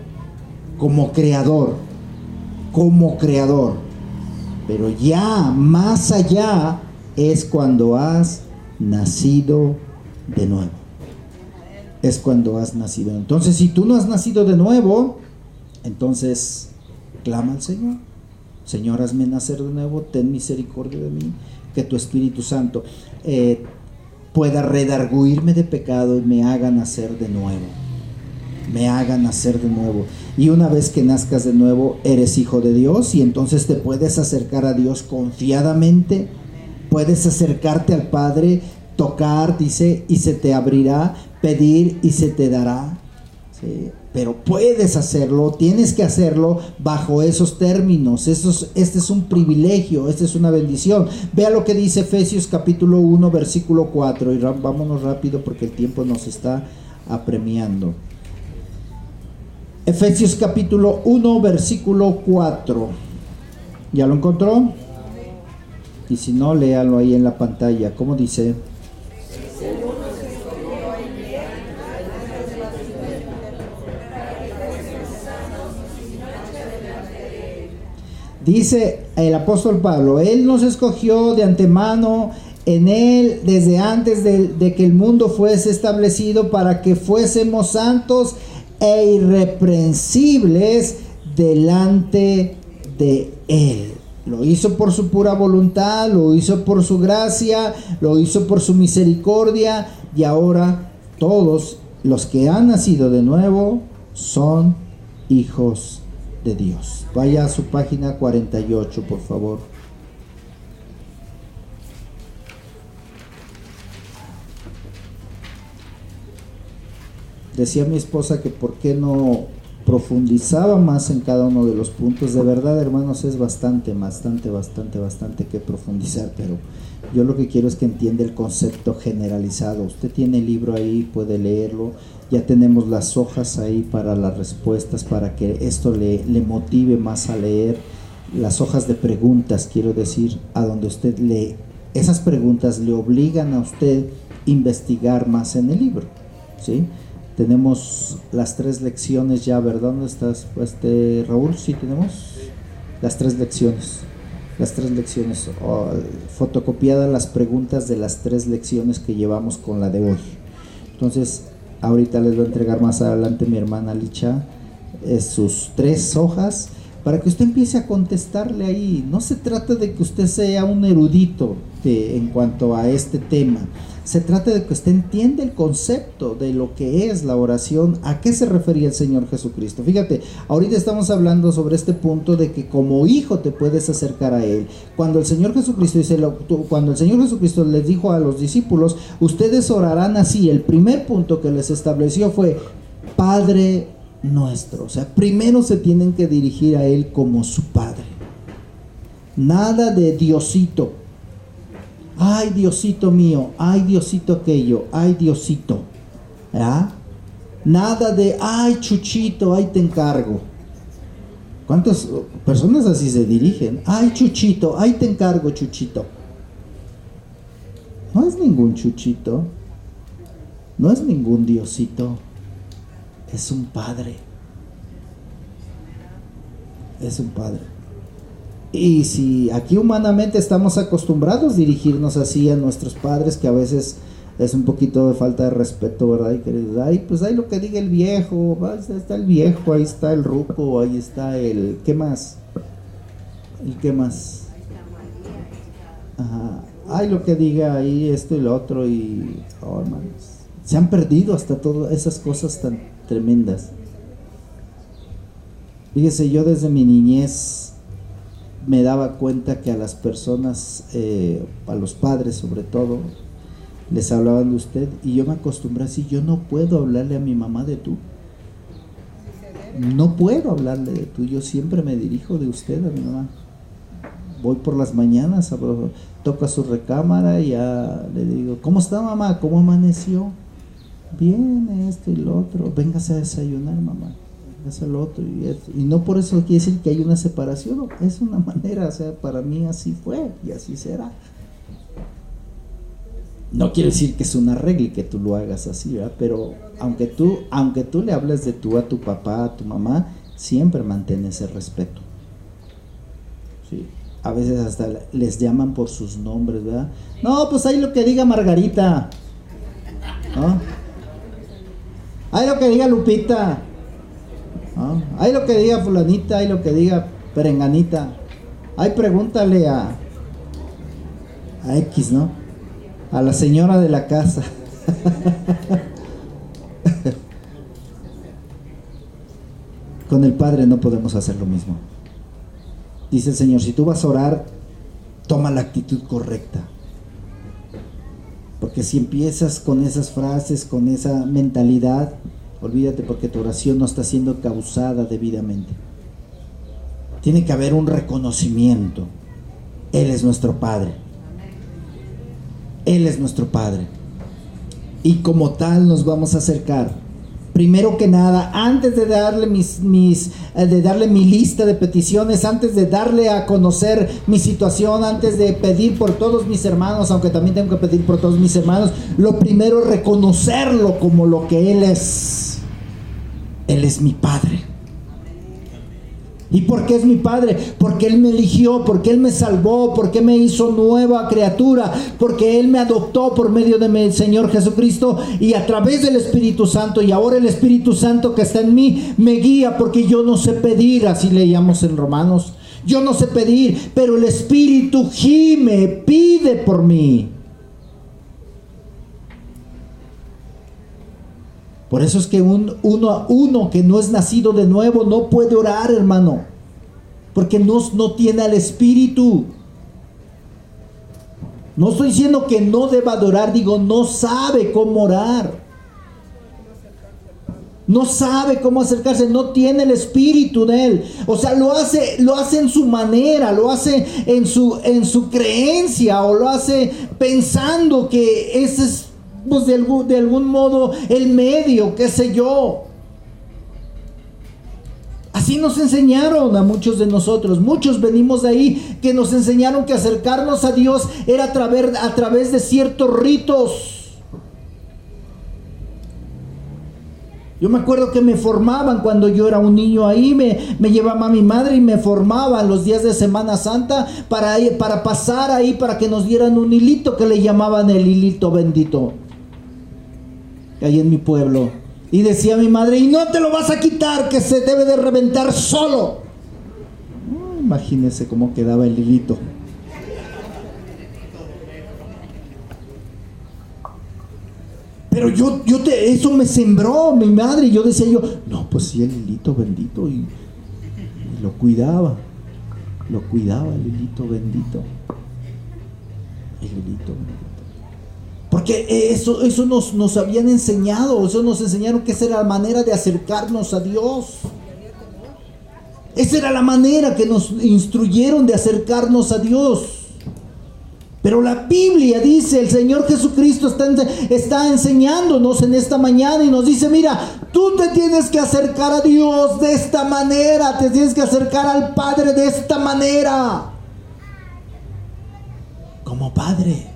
Como creador. Pero ya más allá es cuando has nacido de nuevo. Entonces, si tú no has nacido de nuevo, entonces clama al Señor: Señor, hazme nacer de nuevo, ten misericordia de mí, que tu Espíritu Santo pueda redarguirme de pecado y me haga nacer de nuevo. Y una vez que nazcas de nuevo, eres hijo de Dios, y entonces te puedes acercar a Dios confiadamente. Puedes acercarte al Padre, tocar, dice, y se te abrirá, pedir y se te dará. ¿Sí? Pero puedes hacerlo, tienes que hacerlo bajo esos términos. Este es un privilegio, esta es una bendición. Vea lo que dice Efesios capítulo 1, versículo 4, y vámonos rápido porque el tiempo nos está apremiando. Efesios capítulo 1, versículo 4. ¿Ya lo encontró? Y si no, léalo ahí en la pantalla. ¿Cómo dice? Dice el apóstol Pablo: Él nos escogió de antemano en Él desde antes de que el mundo fuese establecido, para que fuésemos santos e irreprensibles delante de Él. Lo hizo por su pura voluntad, lo hizo por su gracia, lo hizo por su misericordia, y ahora todos los que han nacido de nuevo son hijos de Dios. Vaya a su página 48, por favor. Decía mi esposa que por qué no profundizaba más en cada uno de los puntos. De verdad, hermanos, es bastante que profundizar, pero yo lo que quiero es que entienda el concepto generalizado. Usted tiene el libro ahí, puede leerlo. Ya tenemos las hojas ahí para las respuestas, para que esto le motive más a leer. Las hojas de preguntas, quiero decir, a donde usted lee. Esas preguntas le obligan a usted investigar más en el libro, ¿sí? Tenemos las 3 lecciones ya, ¿verdad? ¿Dónde estás, Raúl? Sí, tenemos las 3 lecciones. Fotocopiadas las preguntas de las 3 lecciones que llevamos con la de hoy. Entonces, ahorita les voy a entregar más adelante mi hermana Licha sus 3 hojas para que usted empiece a contestarle ahí. No se trata de que usted sea un erudito en cuanto a este tema. Se trata de que usted entienda el concepto de lo que es la oración, a qué se refería el Señor Jesucristo. Fíjate, ahorita estamos hablando sobre este punto de que como hijo te puedes acercar a Él. Cuando el Señor Jesucristo les dijo a los discípulos, ustedes orarán así, el primer punto que les estableció fue Padre nuestro. O sea, primero se tienen que dirigir a Él como su Padre. Nada de Diosito. Ay, Diosito mío, ay, Diosito aquello, ay, Diosito. ¿Ah? Nada de, ay, Chuchito, ay, te encargo. ¿Cuántas personas así se dirigen? Ay, Chuchito, ay, te encargo, Chuchito. No es ningún Chuchito, no es ningún Diosito, es un Padre. Es un Padre. Y si aquí humanamente estamos acostumbrados a dirigirnos así a nuestros padres, que a veces es un poquito de falta de respeto, ¿verdad? Y que ay, pues ahí lo que diga el viejo, ahí está el viejo, ahí está el ruco, ahí está el... ¿Qué más? ¿Y qué más? Ajá. Ay, lo que diga ahí esto y lo otro y... Oh, hermanos, se han perdido hasta todas esas cosas tan tremendas. Fíjese, yo desde mi niñez me daba cuenta que a las personas, a los padres sobre todo, les hablaban de usted, y yo me acostumbré así. Yo no puedo hablarle a mi mamá de tú, no puedo hablarle de tú, yo siempre me dirijo de usted a mi mamá. Voy por las mañanas, toco a su recámara y ya le digo, ¿cómo está mamá? ¿Cómo amaneció? Bien, esto y lo otro, véngase a desayunar mamá, véngase al otro y no por eso quiere decir que hay una separación, no, es una manera, o sea, para mí así fue y así será. No quiere decir que es una regla y que tú lo hagas así, ¿verdad? Pero aunque tú le hables de tú a tu papá, a tu mamá, siempre mantén ese respeto. Sí. A veces hasta les llaman por sus nombres, ¿verdad? No, pues ahí lo que diga Margarita, ¿no? Ahí lo que diga Lupita, ¿no? Ahí lo que diga fulanita, ahí lo que diga perenganita. Ahí pregúntale a X, ¿no? A la señora de la casa. Con el Padre no podemos hacer lo mismo. Dice el Señor, si tú vas a orar, toma la actitud correcta. Porque si empiezas con esas frases, con esa mentalidad, olvídate, porque tu oración no está siendo causada debidamente. Tiene que haber un reconocimiento. Él es nuestro Padre. Él es nuestro Padre. Y como tal nos vamos a acercar. Primero que nada, antes de darle darle mi lista de peticiones, antes de darle a conocer mi situación, antes de pedir por todos mis hermanos, aunque también tengo que pedir por todos mis hermanos, lo primero es reconocerlo como lo que Él es. Él es mi Padre. ¿Y por qué es mi Padre? Porque Él me eligió, porque Él me salvó, porque me hizo nueva criatura, porque Él me adoptó por medio de mi Señor Jesucristo y a través del Espíritu Santo. Y ahora el Espíritu Santo que está en mí me guía, porque yo no sé pedir, así leíamos en Romanos. Yo no sé pedir, pero el Espíritu gime, pide por mí. Por eso es que uno que no es nacido de nuevo no puede orar, hermano, porque no tiene al Espíritu. No estoy diciendo que no deba de orar, digo, no sabe cómo orar. No sabe cómo acercarse, no tiene el Espíritu de Él. O sea, lo hace en su manera, lo hace en su creencia, o lo hace pensando que ese es, pues, de algún modo el medio, qué sé yo. Así nos enseñaron a muchos de nosotros. Muchos venimos de ahí, que nos enseñaron que acercarnos a Dios era a través de ciertos ritos. Yo me acuerdo que me formaban cuando yo era un niño ahí, me llevaba a mi madre y me formaban los días de Semana Santa para pasar ahí, para que nos dieran un hilito que le llamaban el hilito bendito, ahí en mi pueblo. Y decía mi madre, y no te lo vas a quitar, que se debe de reventar solo. imagínense cómo quedaba el hilito. Pero eso me sembró mi madre, y yo decía no, pues sí, el hilito bendito, y lo cuidaba el hilito bendito, porque eso nos habían enseñado, eso nos enseñaron que esa era la manera de acercarnos a Dios. Esa era la manera que nos instruyeron de acercarnos a Dios. Pero la Biblia dice, el Señor Jesucristo está enseñándonos en esta mañana y nos dice, mira, tú te tienes que acercar a Dios de esta manera, te tienes que acercar al Padre de esta manera, como Padre.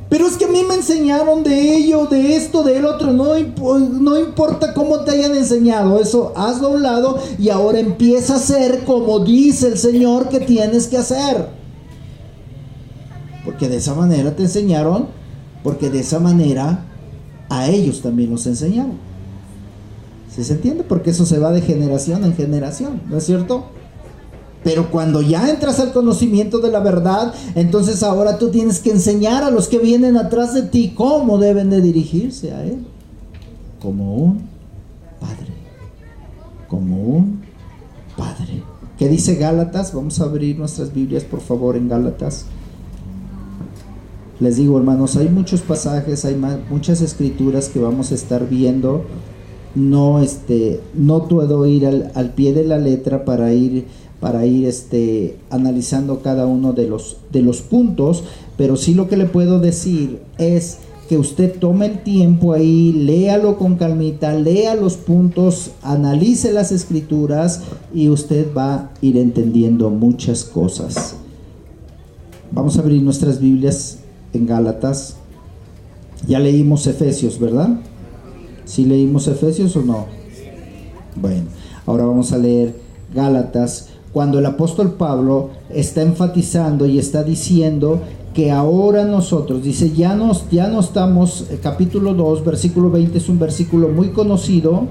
Pero es que a mí me enseñaron de ello, de esto, del otro. No importa cómo te hayan enseñado, eso hazlo a un lado y ahora empieza a hacer como dice el Señor que tienes que hacer. Porque de esa manera te enseñaron, porque de esa manera a ellos también los enseñaron. ¿Sí se entiende? Porque eso se va de generación en generación, ¿no es cierto? Pero cuando ya entras al conocimiento de la verdad, entonces ahora tú tienes que enseñar a los que vienen atrás de ti cómo deben de dirigirse a Él. Como un Padre. Como un Padre. ¿Qué dice Gálatas? Vamos a abrir nuestras Biblias, por favor, en Gálatas. Les digo, hermanos, hay muchos pasajes, hay muchas escrituras que vamos a estar viendo. No puedo ir al pie de la letra para ir analizando cada uno de los puntos, pero sí lo que le puedo decir es que usted tome el tiempo ahí, léalo con calmita, lea los puntos, analice las escrituras y usted va a ir entendiendo muchas cosas. Vamos a abrir nuestras Biblias en Gálatas. Ya leímos Efesios, ¿verdad? ¿Sí leímos Efesios o no? Bueno, ahora vamos a leer Gálatas, cuando el apóstol Pablo está enfatizando y está diciendo que ahora nosotros, dice, ya no estamos, capítulo 2, versículo 20, es un versículo muy conocido.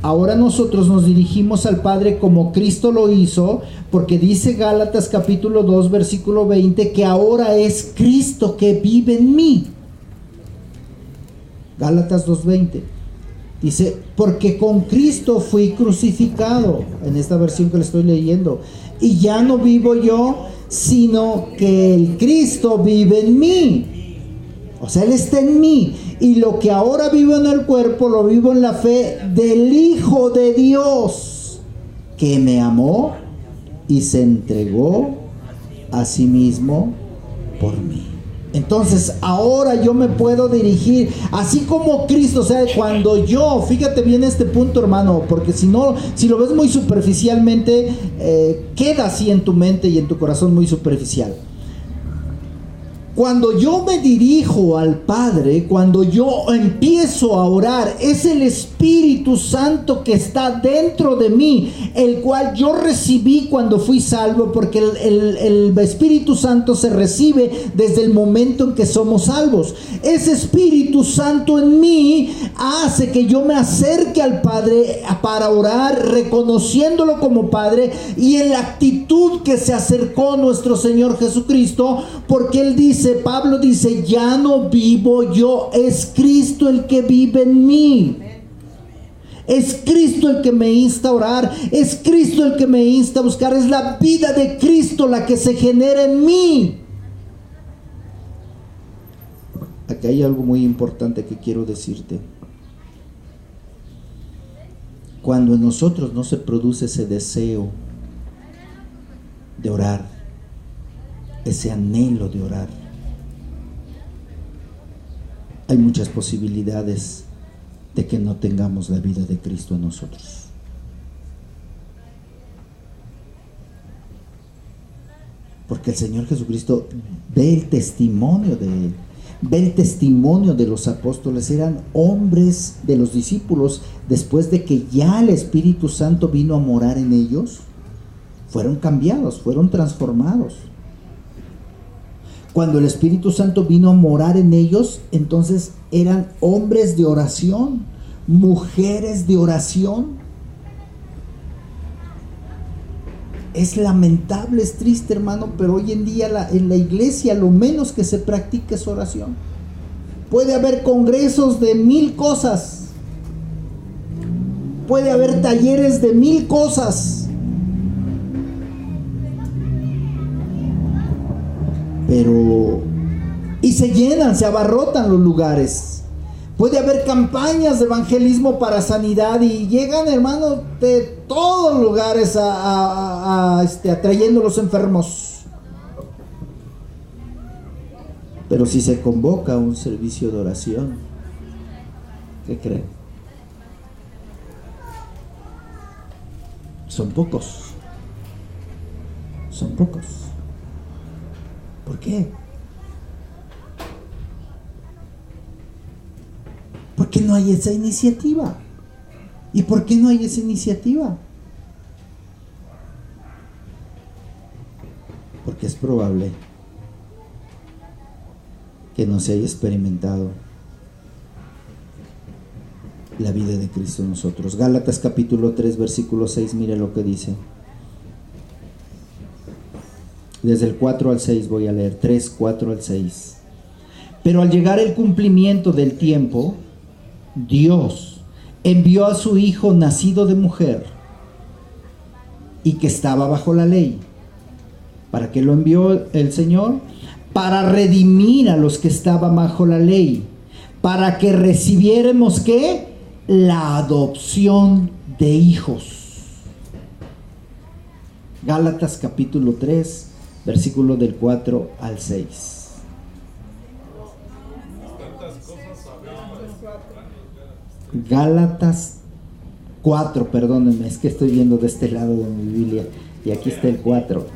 Ahora nosotros nos dirigimos al Padre como Cristo lo hizo, porque dice Gálatas capítulo 2, versículo 20, que ahora es Cristo que vive en mí. Gálatas 2:20. Dice, porque con Cristo fui crucificado, en esta versión que le estoy leyendo, y ya no vivo yo, sino que el Cristo vive en mí. O sea, Él está en mí. Y lo que ahora vivo en el cuerpo, lo vivo en la fe del Hijo de Dios, que me amó y se entregó a sí mismo por mí. Entonces, ahora yo me puedo dirigir, así como Cristo. O sea, cuando yo, fíjate bien este punto, hermano, porque si lo ves muy superficialmente, queda así en tu mente y en tu corazón muy superficial. Cuando yo me dirijo al Padre, cuando yo empiezo a orar, es el Espíritu Santo que está dentro de mí, el cual yo recibí cuando fui salvo, porque el Espíritu Santo se recibe desde el momento en que somos salvos. Ese Espíritu Santo en mí hace que yo me acerque al Padre para orar, reconociéndolo como Padre, y en la actitud que se acercó nuestro Señor Jesucristo, porque Él dice, Pablo dice, ya no vivo yo, es Cristo el que vive en mí. Es Cristo el que me insta a orar, es Cristo el que me insta a buscar, es la vida de Cristo la que se genera en mí. Aquí hay algo muy importante que quiero decirte. Cuando en nosotros no se produce ese deseo de orar, ese anhelo de orar, hay muchas posibilidades de que no tengamos la vida de Cristo en nosotros. Porque el Señor Jesucristo ve el testimonio de Él, ve el testimonio de los apóstoles. Eran hombres de los discípulos, después de que ya el Espíritu Santo vino a morar en ellos, fueron cambiados, fueron transformados. Cuando el Espíritu Santo vino a morar en ellos, entonces eran hombres de oración, mujeres de oración. Es lamentable, es triste, hermano, pero hoy en día en la iglesia lo menos que se practica es oración. Puede haber congresos de 1000 cosas. Puede haber talleres de 1000 cosas. Y se llenan, se abarrotan los lugares. Puede haber campañas de evangelismo para sanidad y llegan, hermanos, de todos los lugares atrayendo a los enfermos. Pero si se convoca un servicio de oración, ¿qué creen? Son pocos. Son pocos. ¿Por qué? Porque no hay esa iniciativa. ¿Y por qué no hay esa iniciativa? Porque es probable que no se haya experimentado la vida de Cristo en nosotros. Gálatas capítulo 3 versículo 6, mire lo que dice. Desde el 4 al 6 voy a leer, 3, 4 al 6. Pero al llegar el cumplimiento del tiempo, Dios envió a su Hijo nacido de mujer y que estaba bajo la ley. ¿Para qué lo envió el Señor? Para redimir a los que estaban bajo la ley, para que recibiéramos ¿qué? La adopción de hijos. Gálatas capítulo 3 versículo del 4 al 6. Gálatas 4, perdónenme, es que estoy viendo de este lado de mi Biblia y aquí está el 4,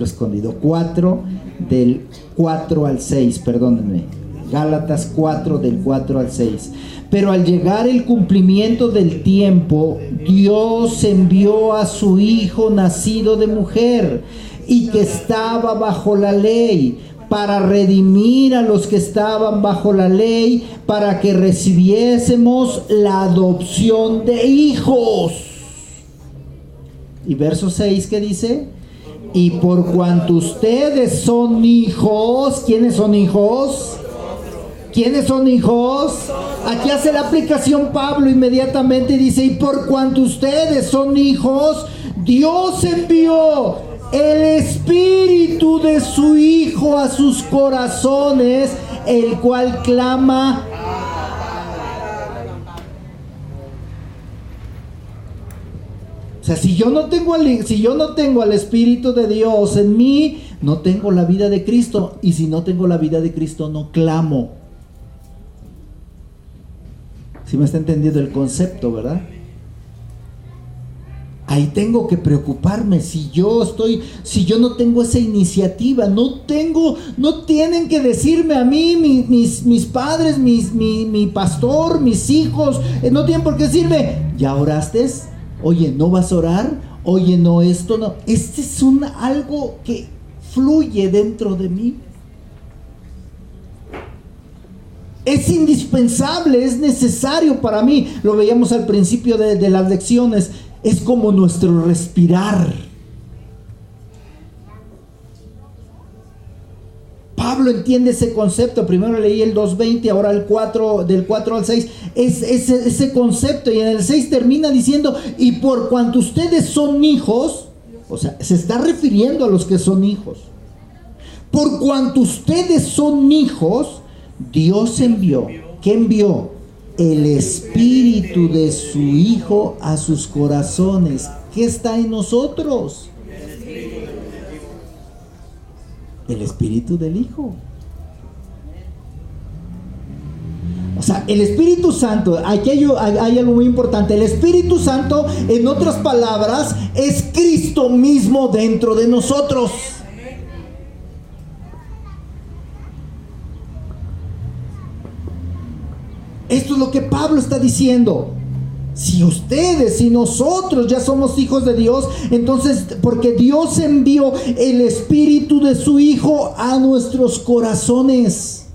escondido. 4 del 4 al 6, perdónenme. Gálatas 4 del 4 al 6. Pero al llegar el cumplimiento del tiempo, Dios envió a su Hijo nacido de mujer y que estaba bajo la ley, para redimir a los que estaban bajo la ley, para que recibiésemos la adopción de hijos. Y verso 6, ¿qué dice? Y por cuanto ustedes son hijos, ¿quiénes son hijos? ¿Quiénes son hijos? Aquí hace la aplicación Pablo inmediatamente y dice, y por cuanto ustedes son hijos, Dios envió el Espíritu de su Hijo a sus corazones, el cual clama. O sea, si yo no tengo al Espíritu de Dios en mí, no tengo la vida de Cristo. Y si no tengo la vida de Cristo, no clamo. ¿Sí me está entendiendo el concepto, verdad? Ahí tengo que preocuparme. Si yo no tengo esa iniciativa, no tienen que decirme a mí, mis padres, mi pastor, mis hijos, no tienen por qué decirme, ¿ya oraste? Oye, ¿no vas a orar? Oye, no, esto no. Este es algo que fluye dentro de mí. Es indispensable, es necesario para mí. Lo veíamos al principio de las lecciones. Es como nuestro respirar. Pablo entiende ese concepto. Primero leí el 2:20, ahora el 4, del 4 al 6. Es ese concepto. Y en el 6 termina diciendo, y por cuanto ustedes son hijos, o sea, se está refiriendo a los que son hijos. Por cuanto ustedes son hijos, Dios envió. ¿Qué envió? El Espíritu de su Hijo a sus corazones. ¿Qué está en nosotros? El Espíritu del Hijo. O sea, el Espíritu Santo, aquí hay algo muy importante. El Espíritu Santo, en otras palabras, es Cristo mismo dentro de nosotros. Esto es lo que Pablo está diciendo. Si ustedes, si nosotros ya somos hijos de Dios, entonces, porque Dios envió el Espíritu de su Hijo a nuestros corazones.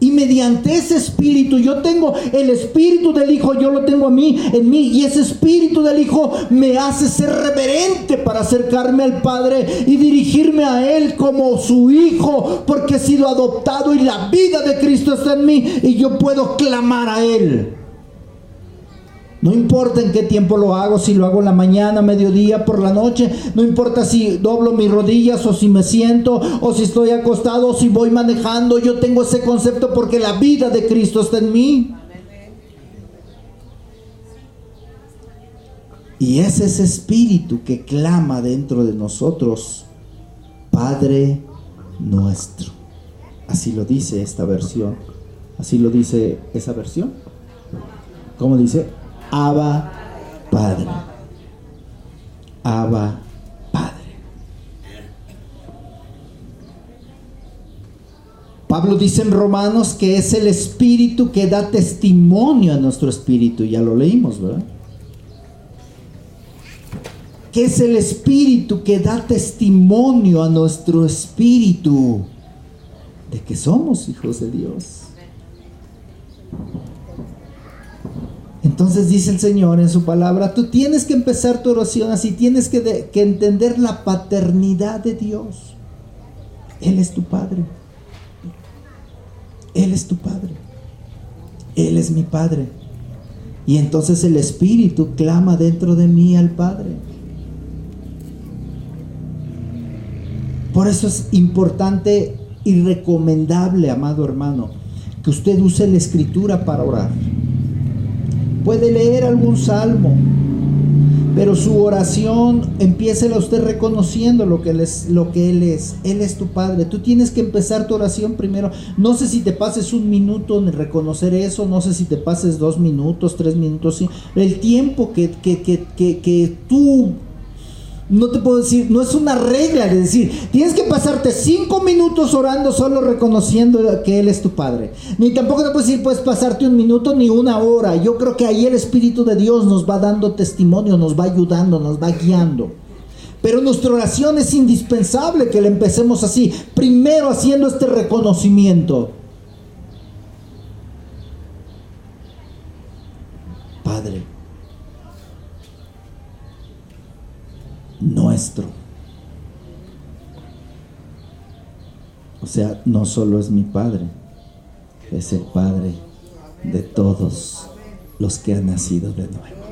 Y mediante ese espíritu, yo tengo el espíritu del Hijo, yo lo tengo en mí, y ese espíritu del Hijo me hace ser reverente para acercarme al Padre y dirigirme a Él como su Hijo, porque he sido adoptado y la vida de Cristo está en mí y yo puedo clamar a Él. No importa en qué tiempo lo hago, si lo hago en la mañana, mediodía, por la noche, no importa si doblo mis rodillas o si me siento o si estoy acostado o si voy manejando, yo tengo ese concepto porque la vida de Cristo está en mí. Y es ese espíritu que clama dentro de nosotros, Padre nuestro. Así lo dice esta versión. Así lo dice esa versión. ¿Cómo dice? Abba Padre. Abba Padre. Pablo dice en Romanos que es el espíritu que da testimonio a nuestro espíritu. Ya lo leímos, ¿verdad? Que es el espíritu que da testimonio a nuestro espíritu de que somos hijos de Dios. Entonces dice el Señor en su palabra, tú tienes que empezar tu oración así, tienes que entender la paternidad de Dios. Él es tu Padre. Él es tu Padre. Él es mi Padre. Y entonces el Espíritu clama dentro de mí al Padre. Por eso es importante y recomendable, amado hermano, que usted use la Escritura para orar. Puede leer algún salmo, pero su oración empiécela usted reconociendo lo que Él es. Él es tu Padre. Tú tienes que empezar tu oración primero. No sé si te pases 1 minuto en reconocer eso, no sé si te pases 2 minutos, 3 minutos, ¿sí? El tiempo que tú... No te puedo decir, no es una regla de decir, tienes que pasarte 5 minutos orando solo reconociendo que Él es tu Padre. Ni tampoco te puedo decir, puedes pasarte 1 minuto ni 1 hora. Yo creo que ahí el Espíritu de Dios nos va dando testimonio, nos va ayudando, nos va guiando. Pero nuestra oración es indispensable que la empecemos así, primero haciendo este reconocimiento. Padre nuestro. O sea, no solo es mi Padre, es el Padre de todos los que han nacido de nuevo.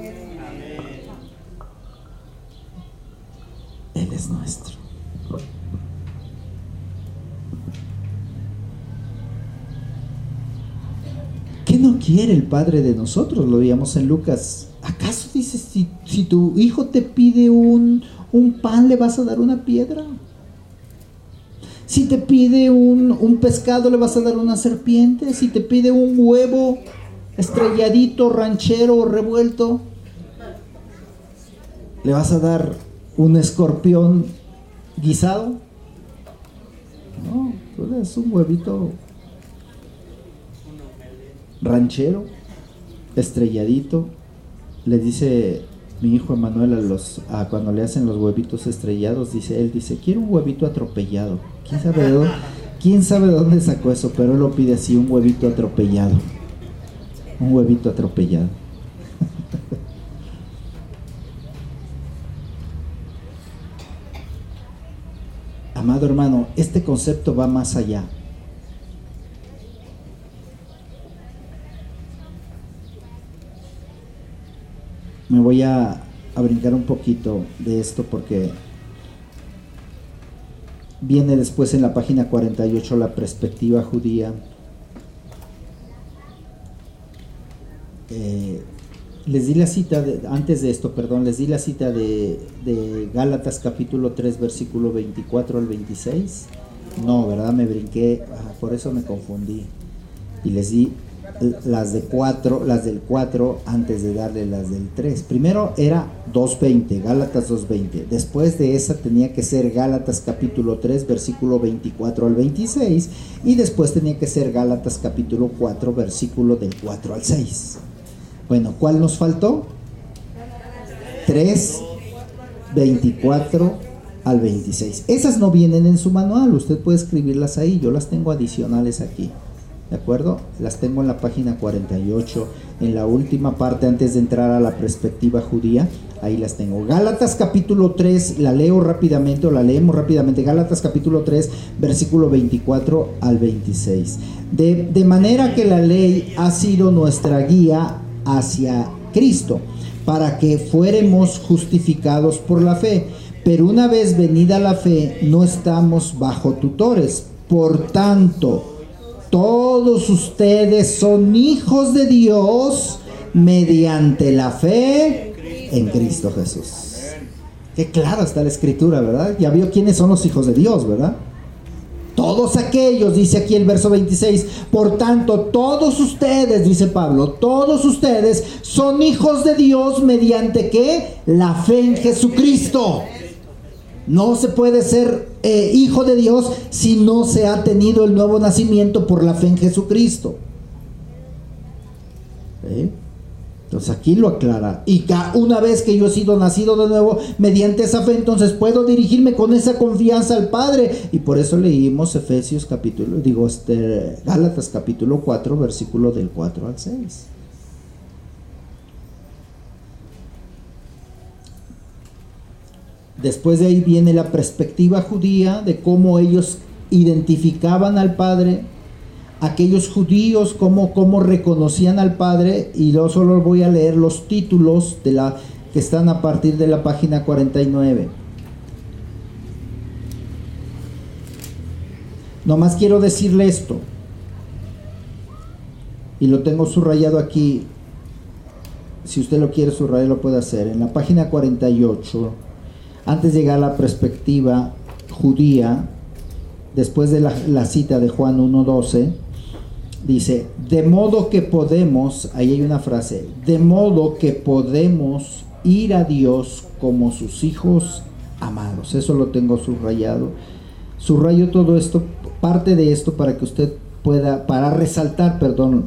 Él es nuestro. ¿Qué no quiere el Padre de nosotros? Lo veíamos en Lucas. ¿Acaso dices, si tu hijo te pide un pan, le vas a dar una piedra? Si te pide un pescado, le vas a dar una serpiente. Si te pide un huevo estrelladito, ranchero o revuelto, le vas a dar un escorpión guisado. No, tú le das un huevito ranchero, estrelladito. Le dice mi hijo Emanuel cuando le hacen los huevitos estrellados, él dice, quiero un huevito atropellado. ¿Quién sabe de dónde sacó eso? Pero él lo pide así, un huevito atropellado. Un huevito atropellado. Amado hermano, este concepto va más allá. Me voy a brincar un poquito de esto porque viene después en la página 48 la perspectiva judía. Les di la cita, antes de esto, les di la cita de Gálatas capítulo 3, versículo 24 al 26. No, ¿verdad? Me brinqué, por eso me confundí. Y les di las del 4 antes de darle las del 3. Primero era 2:20, Gálatas 2:20. Después de esa tenía que ser Gálatas capítulo 3, versículo 24 al 26. Y después tenía que ser Gálatas capítulo 4, versículo del 4 al 6. Bueno, ¿cuál nos faltó? 3, 24 al 26. Esas no vienen en su manual, usted puede escribirlas ahí, yo las tengo adicionales aquí. ¿De acuerdo? Las tengo en la página 48, en la última parte antes de entrar a la perspectiva judía. Ahí las tengo. Gálatas capítulo 3, la leo rápidamente o la leemos rápidamente. Gálatas capítulo 3, versículo 24 al 26. De manera que la ley ha sido nuestra guía hacia Cristo, para que fuéramos justificados por la fe. Pero una vez venida la fe, no estamos bajo tutores. Por tanto, todos ustedes son hijos de Dios mediante la fe en Cristo Jesús. Qué clara está la escritura, ¿verdad? Ya vio quiénes son los hijos de Dios, ¿verdad? Todos aquellos, dice aquí el verso 26, por tanto, todos ustedes, dice Pablo, todos ustedes son hijos de Dios mediante ¿qué? La fe en Jesucristo. No se puede ser hijo de Dios si no se ha tenido el nuevo nacimiento por la fe en Jesucristo. Entonces aquí lo aclara. Y una vez que yo he sido nacido de nuevo mediante esa fe, entonces puedo dirigirme con esa confianza al Padre. Y por eso leímos Gálatas capítulo 4, versículo del 4 al 6. Después de ahí viene la perspectiva judía de cómo ellos identificaban al Padre, aquellos judíos cómo reconocían al Padre, y yo solo voy a leer los títulos que están a partir de la página 49. Nomás quiero decirle esto, y lo tengo subrayado aquí. Si usted lo quiere subrayar, lo puede hacer. En la página 48, antes de llegar a la perspectiva judía, después de la cita de Juan 1:12, dice, de modo que podemos, ahí hay una frase, de modo que podemos ir a Dios como sus hijos amados. Eso lo tengo subrayado. Subrayo todo esto, parte de esto, para que usted para resaltar,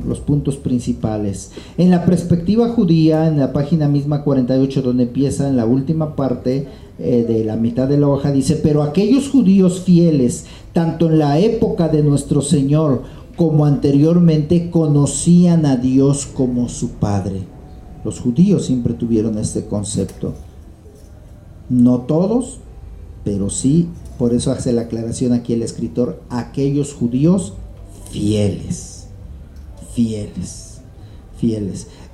los puntos principales. En la perspectiva judía, en la página misma 48, donde empieza en la última parte de la mitad de la hoja, dice, pero aquellos judíos fieles, tanto en la época de nuestro Señor como anteriormente, conocían a Dios como su Padre. Los judíos siempre tuvieron este concepto. No todos, pero sí, por eso hace la aclaración aquí el escritor, aquellos judíos fieles.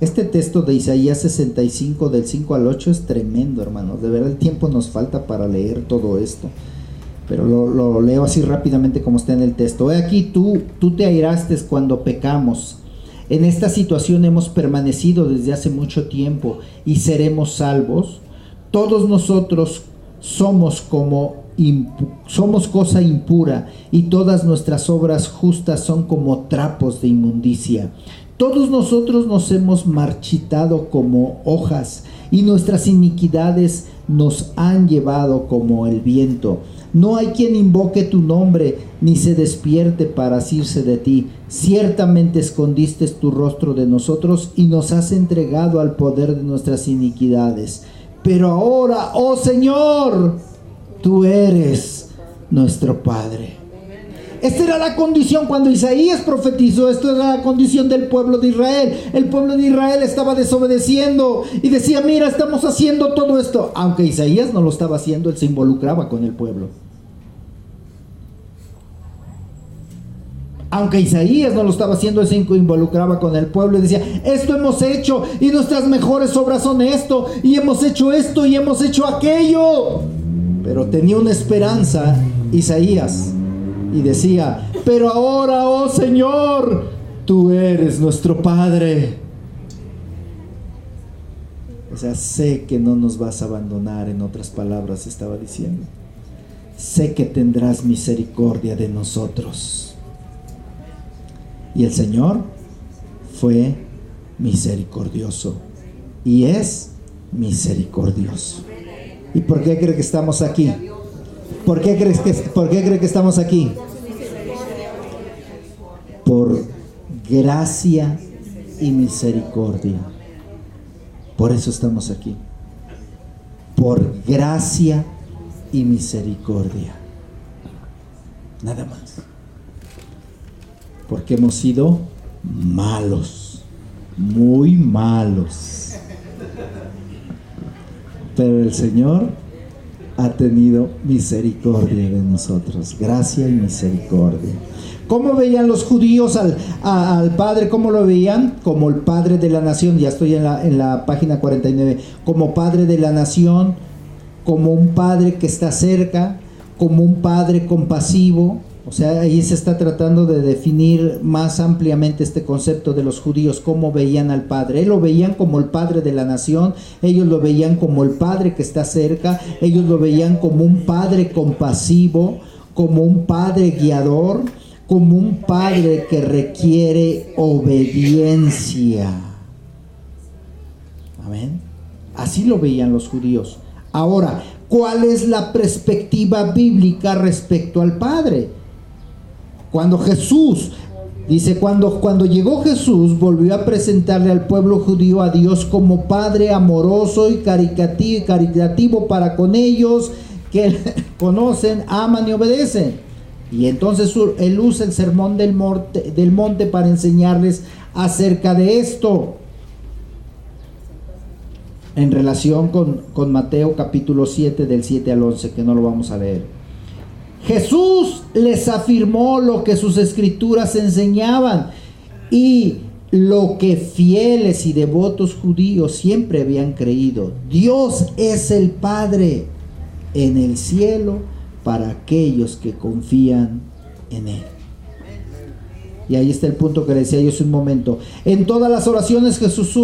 Este texto de Isaías 65 del 5 al 8 es tremendo, hermanos. De verdad el tiempo nos falta para leer todo esto, pero lo leo así rápidamente como está en el texto. He aquí, tú te airaste cuando pecamos. En esta situación hemos permanecido desde hace mucho tiempo y seremos salvos. Todos nosotros somos cosa impura, y todas nuestras obras justas son como trapos de inmundicia. Todos nosotros nos hemos marchitado como hojas, y nuestras iniquidades nos han llevado como el viento. No hay quien invoque tu nombre, ni se despierte para asirse de ti. Ciertamente escondiste tu rostro de nosotros, y nos has entregado al poder de nuestras iniquidades. Pero ahora, oh Señor, tú eres nuestro Padre. Esta era la condición cuando Isaías profetizó. Esto era la condición del pueblo de Israel. El pueblo de Israel estaba desobedeciendo y decía, mira, estamos haciendo todo esto. Aunque Isaías no lo estaba haciendo, él se involucraba con el pueblo. Aunque Isaías no lo estaba haciendo, él se involucraba con el pueblo y decía, esto hemos hecho y nuestras mejores obras son esto, y hemos hecho esto y hemos hecho aquello. Pero tenía una esperanza Isaías y decía, pero ahora, oh Señor, tú eres nuestro Padre. O sea, sé que no nos vas a abandonar, en otras palabras estaba diciendo. Sé que tendrás misericordia de nosotros. Y el Señor fue misericordioso y es misericordioso. ¿Y por qué cree que estamos aquí? ¿Por qué cree que estamos aquí? Por gracia y misericordia. Por eso estamos aquí. Por gracia y misericordia. Nada más. porque hemos sido malos, muy malos. Pero el Señor ha tenido misericordia de nosotros, gracia y misericordia. ¿Cómo veían los judíos al Padre? ¿Cómo lo veían? Como el Padre de la nación. Ya estoy en la página 49. Como Padre de la nación, como un Padre que está cerca, como un Padre compasivo. O sea, ahí se está tratando de definir más ampliamente este concepto de los judíos, cómo veían al Padre. Ellos lo veían como el Padre de la nación, ellos lo veían como el Padre que está cerca, ellos lo veían como un Padre compasivo, como un Padre guiador, como un Padre que requiere obediencia. Amén. Así lo veían los judíos. Ahora, ¿cuál es la perspectiva bíblica respecto al Padre? Cuando Jesús, dice, cuando llegó Jesús, volvió a presentarle al pueblo judío a Dios como Padre amoroso y caritativo para con ellos que conocen, aman y obedecen. Y entonces Él usa el sermón del monte para enseñarles acerca de esto. En relación con Mateo capítulo 7 del 7 al 11, que no lo vamos a leer. Jesús les afirmó lo que sus escrituras enseñaban y lo que fieles y devotos judíos siempre habían creído. Dios es el Padre en el cielo para aquellos que confían en Él. Y ahí está el punto que decía yo hace un momento. En todas las oraciones Jesús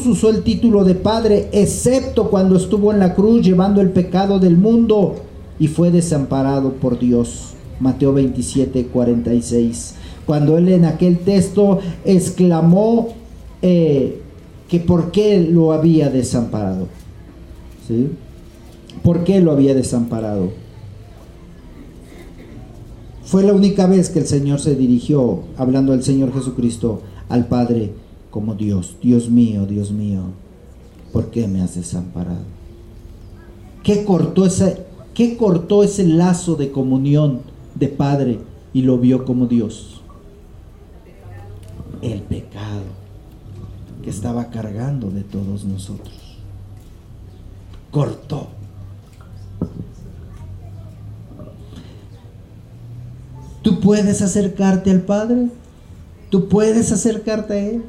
usó el título de Padre, excepto cuando estuvo en la cruz llevando el pecado del mundo y fue desamparado por Dios. Mateo 27, 46. Cuando Él en aquel texto exclamó que por qué lo había desamparado. ¿Sí? ¿Por qué lo había desamparado? Fue la única vez que el Señor se dirigió, hablando del Señor Jesucristo, al Padre como Dios. Dios mío, ¿por qué me has desamparado? ¿Qué cortó ese lazo de comunión de Padre y lo vio como Dios? El pecado que estaba cargando de todos nosotros. Cortó. Tú puedes acercarte al Padre, tú puedes acercarte a Él,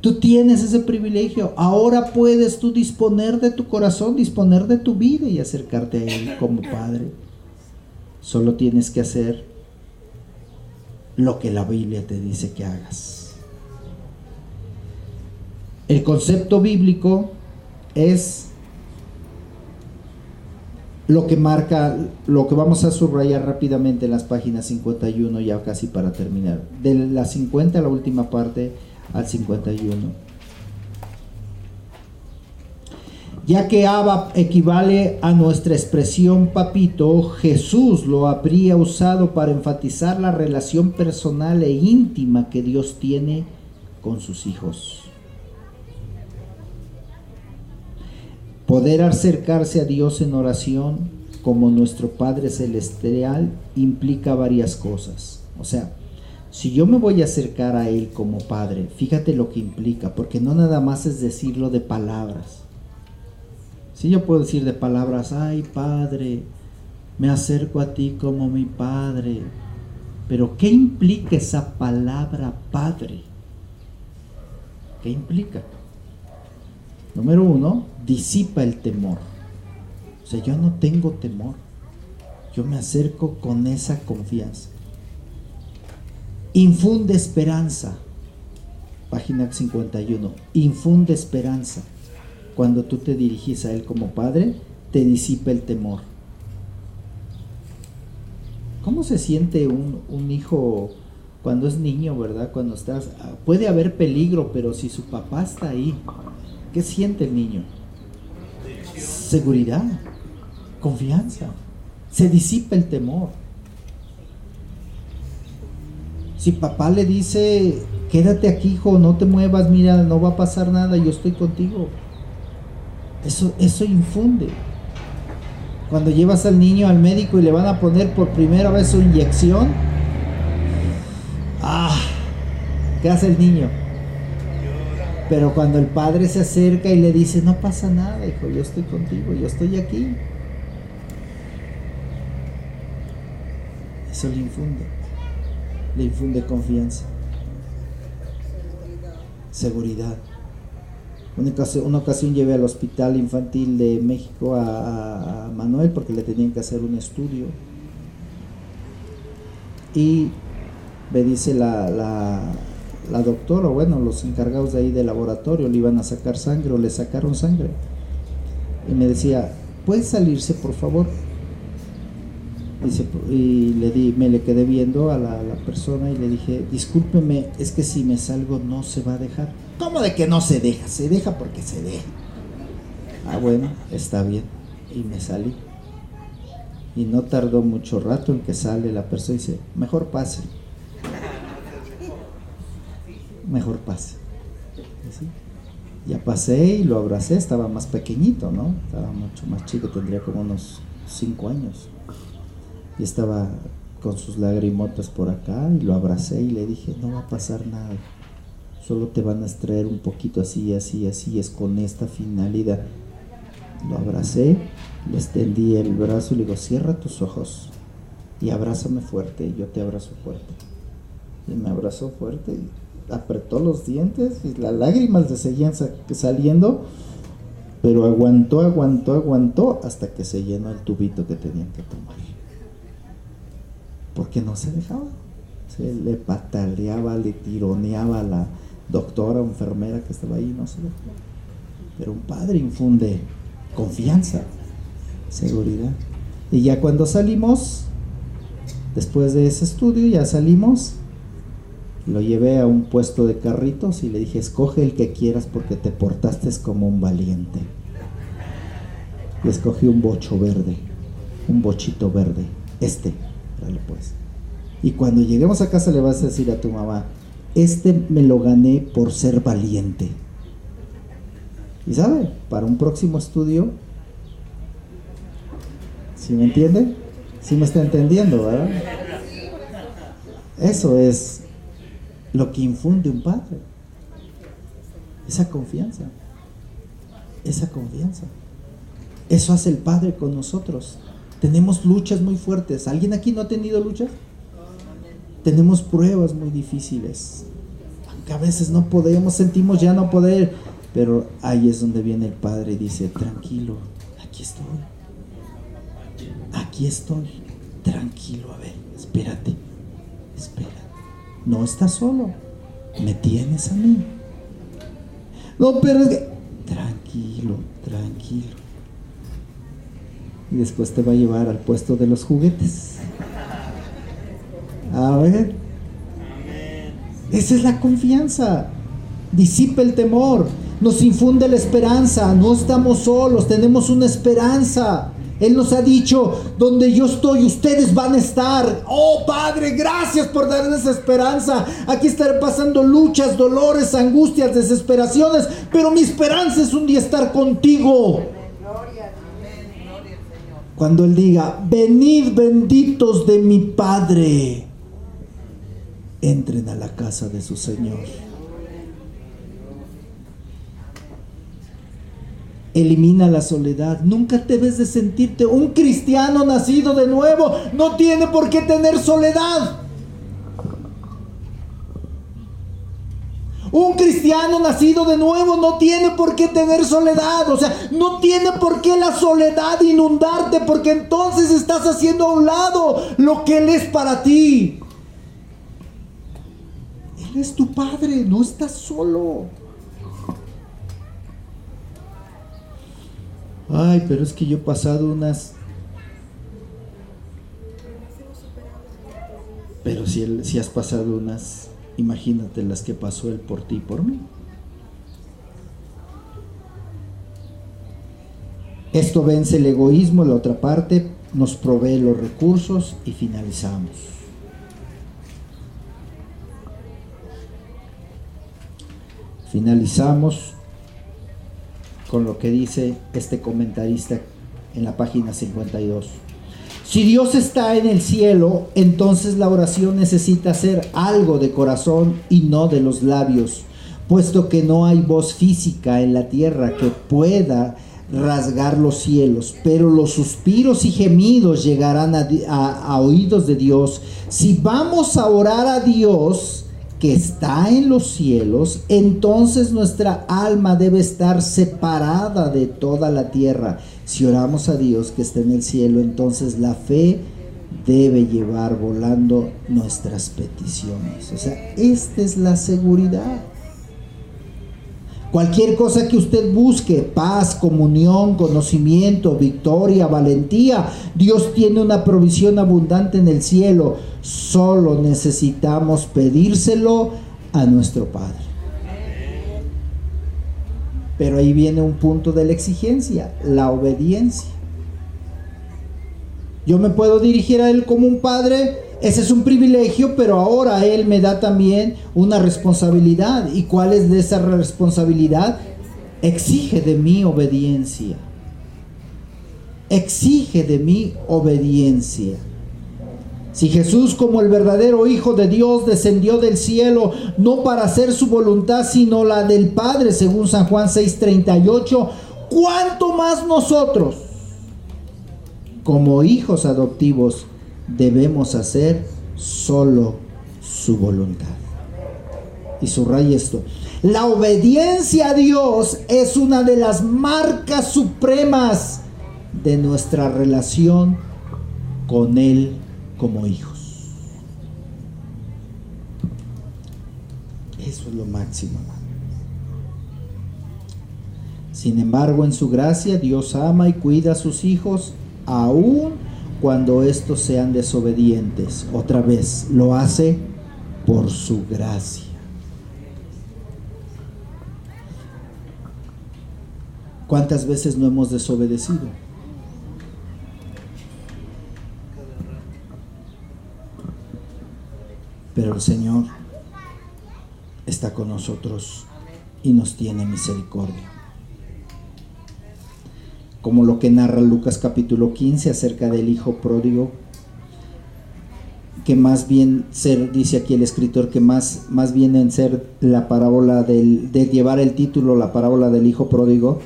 tú tienes ese privilegio. Ahora puedes tú disponer de tu corazón, disponer de tu vida y acercarte a Él como Padre. Solo tienes que hacer lo que la Biblia te dice que hagas. El concepto bíblico es lo que marca, lo que vamos a subrayar rápidamente en las páginas 51, ya casi para terminar. De la 50, la última parte, al 51. Ya que Abba equivale a nuestra expresión papito, Jesús lo habría usado para enfatizar la relación personal e íntima que Dios tiene con sus hijos. Poder acercarse a Dios en oración como nuestro Padre Celestial implica varias cosas. O sea, si yo me voy a acercar a Él como Padre, fíjate lo que implica, porque no nada más es decirlo de palabras. Si yo puedo decir de palabras, ay Padre, me acerco a ti como mi Padre, pero ¿qué implica esa palabra Padre? ¿Qué implica? Número 1, disipa el temor. O sea, yo no tengo temor. Yo me acerco con esa confianza. Infunde esperanza. Página 51. Infunde esperanza. Cuando tú te diriges a Él como Padre, te disipa el temor. ¿Cómo se siente un hijo cuando es niño, verdad? Cuando estás, puede haber peligro, pero si su papá está ahí, ¿qué siente el niño? Seguridad, confianza. Se disipa el temor. Si papá le dice, quédate aquí, hijo, no te muevas, mira, no va a pasar nada, yo estoy contigo. Eso infunde. Cuando llevas al niño al médico y le van a poner por primera vez su inyección, Ah, ¿qué hace el niño? Pero cuando el padre se acerca y le dice, no pasa nada, hijo, yo estoy contigo, yo estoy aquí. Eso le infunde confianza, seguridad. Una ocasión llevé al Hospital Infantil de México a Manuel porque le tenían que hacer un estudio. Y me dice la doctora, bueno, los encargados de ahí del laboratorio le iban a sacar sangre o le sacaron sangre. Y me decía, ¿puede salirse por favor? Dice, y me le quedé viendo a la persona y le dije, discúlpeme, es que si me salgo no se va a dejar. ¿Cómo de que no se deja? Se deja porque se deja. Ah, bueno, está bien. Y me salí. Y no tardó mucho rato en que sale la persona y dice, mejor pase. Mejor pase. ¿Sí? Ya pasé y lo abracé, estaba más pequeñito, ¿no? Estaba mucho más chico, tendría como unos 5 años. Y estaba con sus lagrimotas por acá y lo abracé y le dije, no va a pasar nada, solo te van a extraer un poquito así, así, así, es con esta finalidad. Lo abracé, le extendí el brazo y le digo, cierra tus ojos y abrázame fuerte, y yo te abrazo fuerte. Y me abrazó fuerte y apretó los dientes y las lágrimas le seguían saliendo, pero aguantó hasta que se llenó el tubito que tenían que tomar. Porque no se dejaba, se le pataleaba, le tironeaba a la doctora o enfermera que estaba ahí, no se dejaba. Pero un padre infunde confianza, seguridad. Y ya cuando salimos, después de ese estudio, ya salimos, lo llevé a un puesto de carritos y le dije, escoge el que quieras porque te portaste como un valiente. Y escogí un bocho verde, un bochito verde, dale pues. Y cuando lleguemos a casa le vas a decir a tu mamá, me lo gané por ser valiente. Y sabe, para un próximo estudio, ¿sí me entiende? ¿Sí me está entendiendo, verdad? Eso es lo que infunde un padre, esa confianza. Eso hace el Padre con nosotros. Tenemos luchas muy fuertes. ¿Alguien aquí no ha tenido luchas? Tenemos pruebas muy difíciles, aunque a veces no podemos, sentimos ya no poder, pero ahí es donde viene el Padre y dice, tranquilo, aquí estoy, tranquilo, a ver, espérate, no estás solo, me tienes a mí. No, pero es que, tranquilo. Y después te va a llevar al puesto de los juguetes. A ver, esa es la confianza. Disipa el temor, nos infunde la esperanza. No estamos solos, tenemos una esperanza. Él nos ha dicho, donde yo estoy, ustedes van a estar. Oh Padre, gracias por darnos esa esperanza. Aquí estaré pasando luchas, dolores, angustias, desesperaciones, pero mi esperanza es un día estar contigo. Cuando Él diga, venid benditos de mi Padre, entren a la casa de su Señor. Elimina la soledad. Nunca debes de sentirte. Un cristiano nacido de nuevo no tiene por qué tener soledad. Un cristiano nacido de nuevo no tiene por qué tener soledad. O sea, no tiene por qué la soledad inundarte, porque entonces estás haciendo a un lado lo que Él es para ti. Él es tu Padre, no estás solo. Ay, pero es que yo he pasado unas... Pero si has pasado unas, imagínate las que pasó Él por ti y por mí. Esto vence el egoísmo, la otra parte nos provee los recursos y finalizamos. Finalizamos con lo que dice este comentarista en la página 52. Si Dios está en el cielo, entonces la oración necesita ser algo de corazón y no de los labios, puesto que no hay voz física en la tierra que pueda rasgar los cielos, pero los suspiros y gemidos llegarán a oídos de Dios. Si vamos a orar a Dios que está en los cielos, entonces nuestra alma debe estar separada de toda la tierra. Si oramos a Dios que está en el cielo, entonces la fe debe llevar volando nuestras peticiones. O sea, esta es la seguridad. Cualquier cosa que usted busque, paz, comunión, conocimiento, victoria, valentía, Dios tiene una provisión abundante en el cielo. Solo necesitamos pedírselo a nuestro Padre. Pero ahí viene un punto de la exigencia, la obediencia. Yo me puedo dirigir a Él como un padre, ese es un privilegio, pero ahora Él me da también una responsabilidad. ¿Y cuál es de esa responsabilidad? Exige de mí obediencia. Exige de mí obediencia. Si Jesús, como el verdadero Hijo de Dios, descendió del cielo no para hacer su voluntad sino la del Padre, según San Juan 6:38, ¿cuánto más nosotros, como hijos adoptivos, debemos hacer solo su voluntad? Y subraya esto: la obediencia a Dios es una de las marcas supremas de nuestra relación con Él como hijos. Eso es lo máximo. Sin embargo, en su gracia, Dios ama y cuida a sus hijos, aun cuando estos sean desobedientes. Otra vez, lo hace por su gracia. ¿Cuántas veces no hemos desobedecido? Pero el Señor está con nosotros y nos tiene misericordia. Como lo que narra Lucas capítulo 15 acerca del hijo pródigo, que más bien ser, dice aquí el escritor, que más bien en ser la parábola de llevar el título, la parábola del hijo pródigo,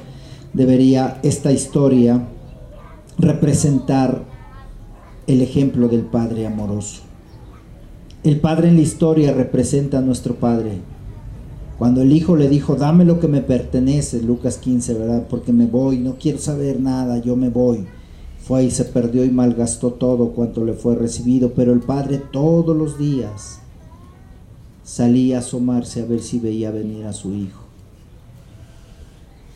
debería esta historia representar el ejemplo del Padre amoroso. El Padre en la historia representa a nuestro Padre. Cuando el Hijo le dijo, dame lo que me pertenece, Lucas 15, ¿verdad? Porque me voy, no quiero saber nada, yo me voy. Fue y se perdió y malgastó todo cuanto le fue recibido, pero el Padre todos los días salía a asomarse a ver si veía venir a su Hijo.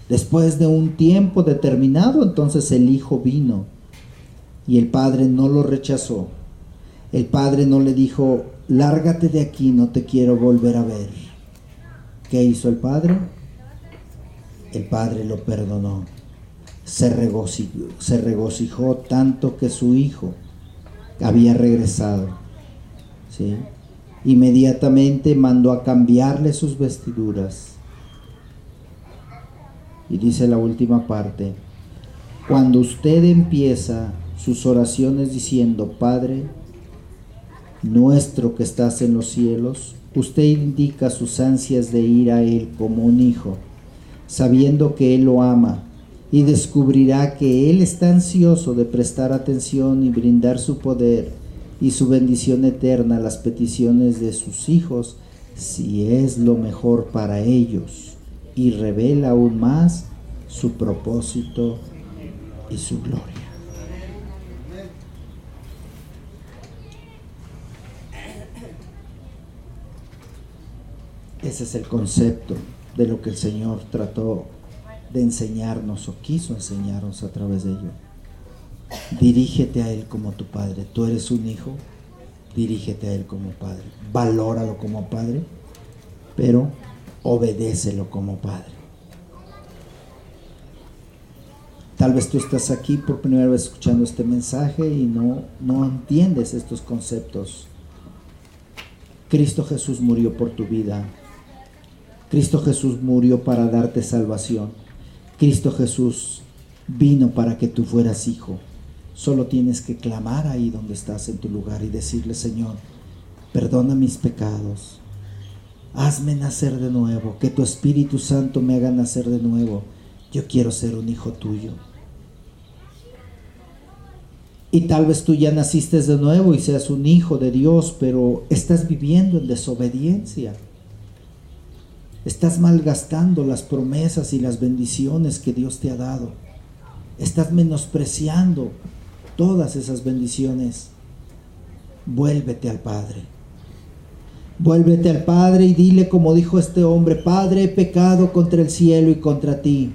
Después de un tiempo determinado, entonces el Hijo vino y el Padre no lo rechazó. El Padre no le dijo, lárgate de aquí, no te quiero volver a ver. ¿Qué hizo el Padre? El Padre lo perdonó. Se regocijó tanto que su Hijo había regresado, ¿sí? Inmediatamente mandó a cambiarle sus vestiduras. Y dice la última parte: cuando usted empieza sus oraciones diciendo, Padre nuestro que estás en los cielos, usted indica sus ansias de ir a Él como un hijo, sabiendo que Él lo ama, y descubrirá que Él está ansioso de prestar atención y brindar su poder y su bendición eterna a las peticiones de sus hijos, si es lo mejor para ellos, y revela aún más su propósito y su gloria. Ese es el concepto de lo que el Señor trató de enseñarnos o quiso enseñarnos a través de ello. Dirígete a Él como tu Padre. Tú eres un hijo, dirígete a Él como Padre. Valóralo como Padre, pero obedécelo como Padre. Tal vez tú estás aquí por primera vez escuchando este mensaje y no entiendes estos conceptos. Cristo Jesús murió por tu vida. Cristo Jesús murió para darte salvación. Cristo Jesús vino para que tú fueras hijo. Solo tienes que clamar ahí donde estás en tu lugar y decirle: Señor, perdona mis pecados, hazme nacer de nuevo, que tu Espíritu Santo me haga nacer de nuevo. Yo quiero ser un hijo tuyo. Y tal vez tú ya naciste de nuevo y seas un hijo de Dios, pero estás viviendo en desobediencia. Estás malgastando las promesas y las bendiciones que Dios te ha dado. Estás menospreciando todas esas bendiciones. Vuélvete al Padre. Vuélvete al Padre y dile como dijo este hombre: Padre, he pecado contra el cielo y contra ti.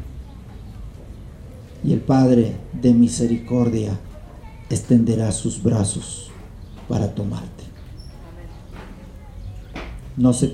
Y el Padre de misericordia extenderá sus brazos para tomarte. No se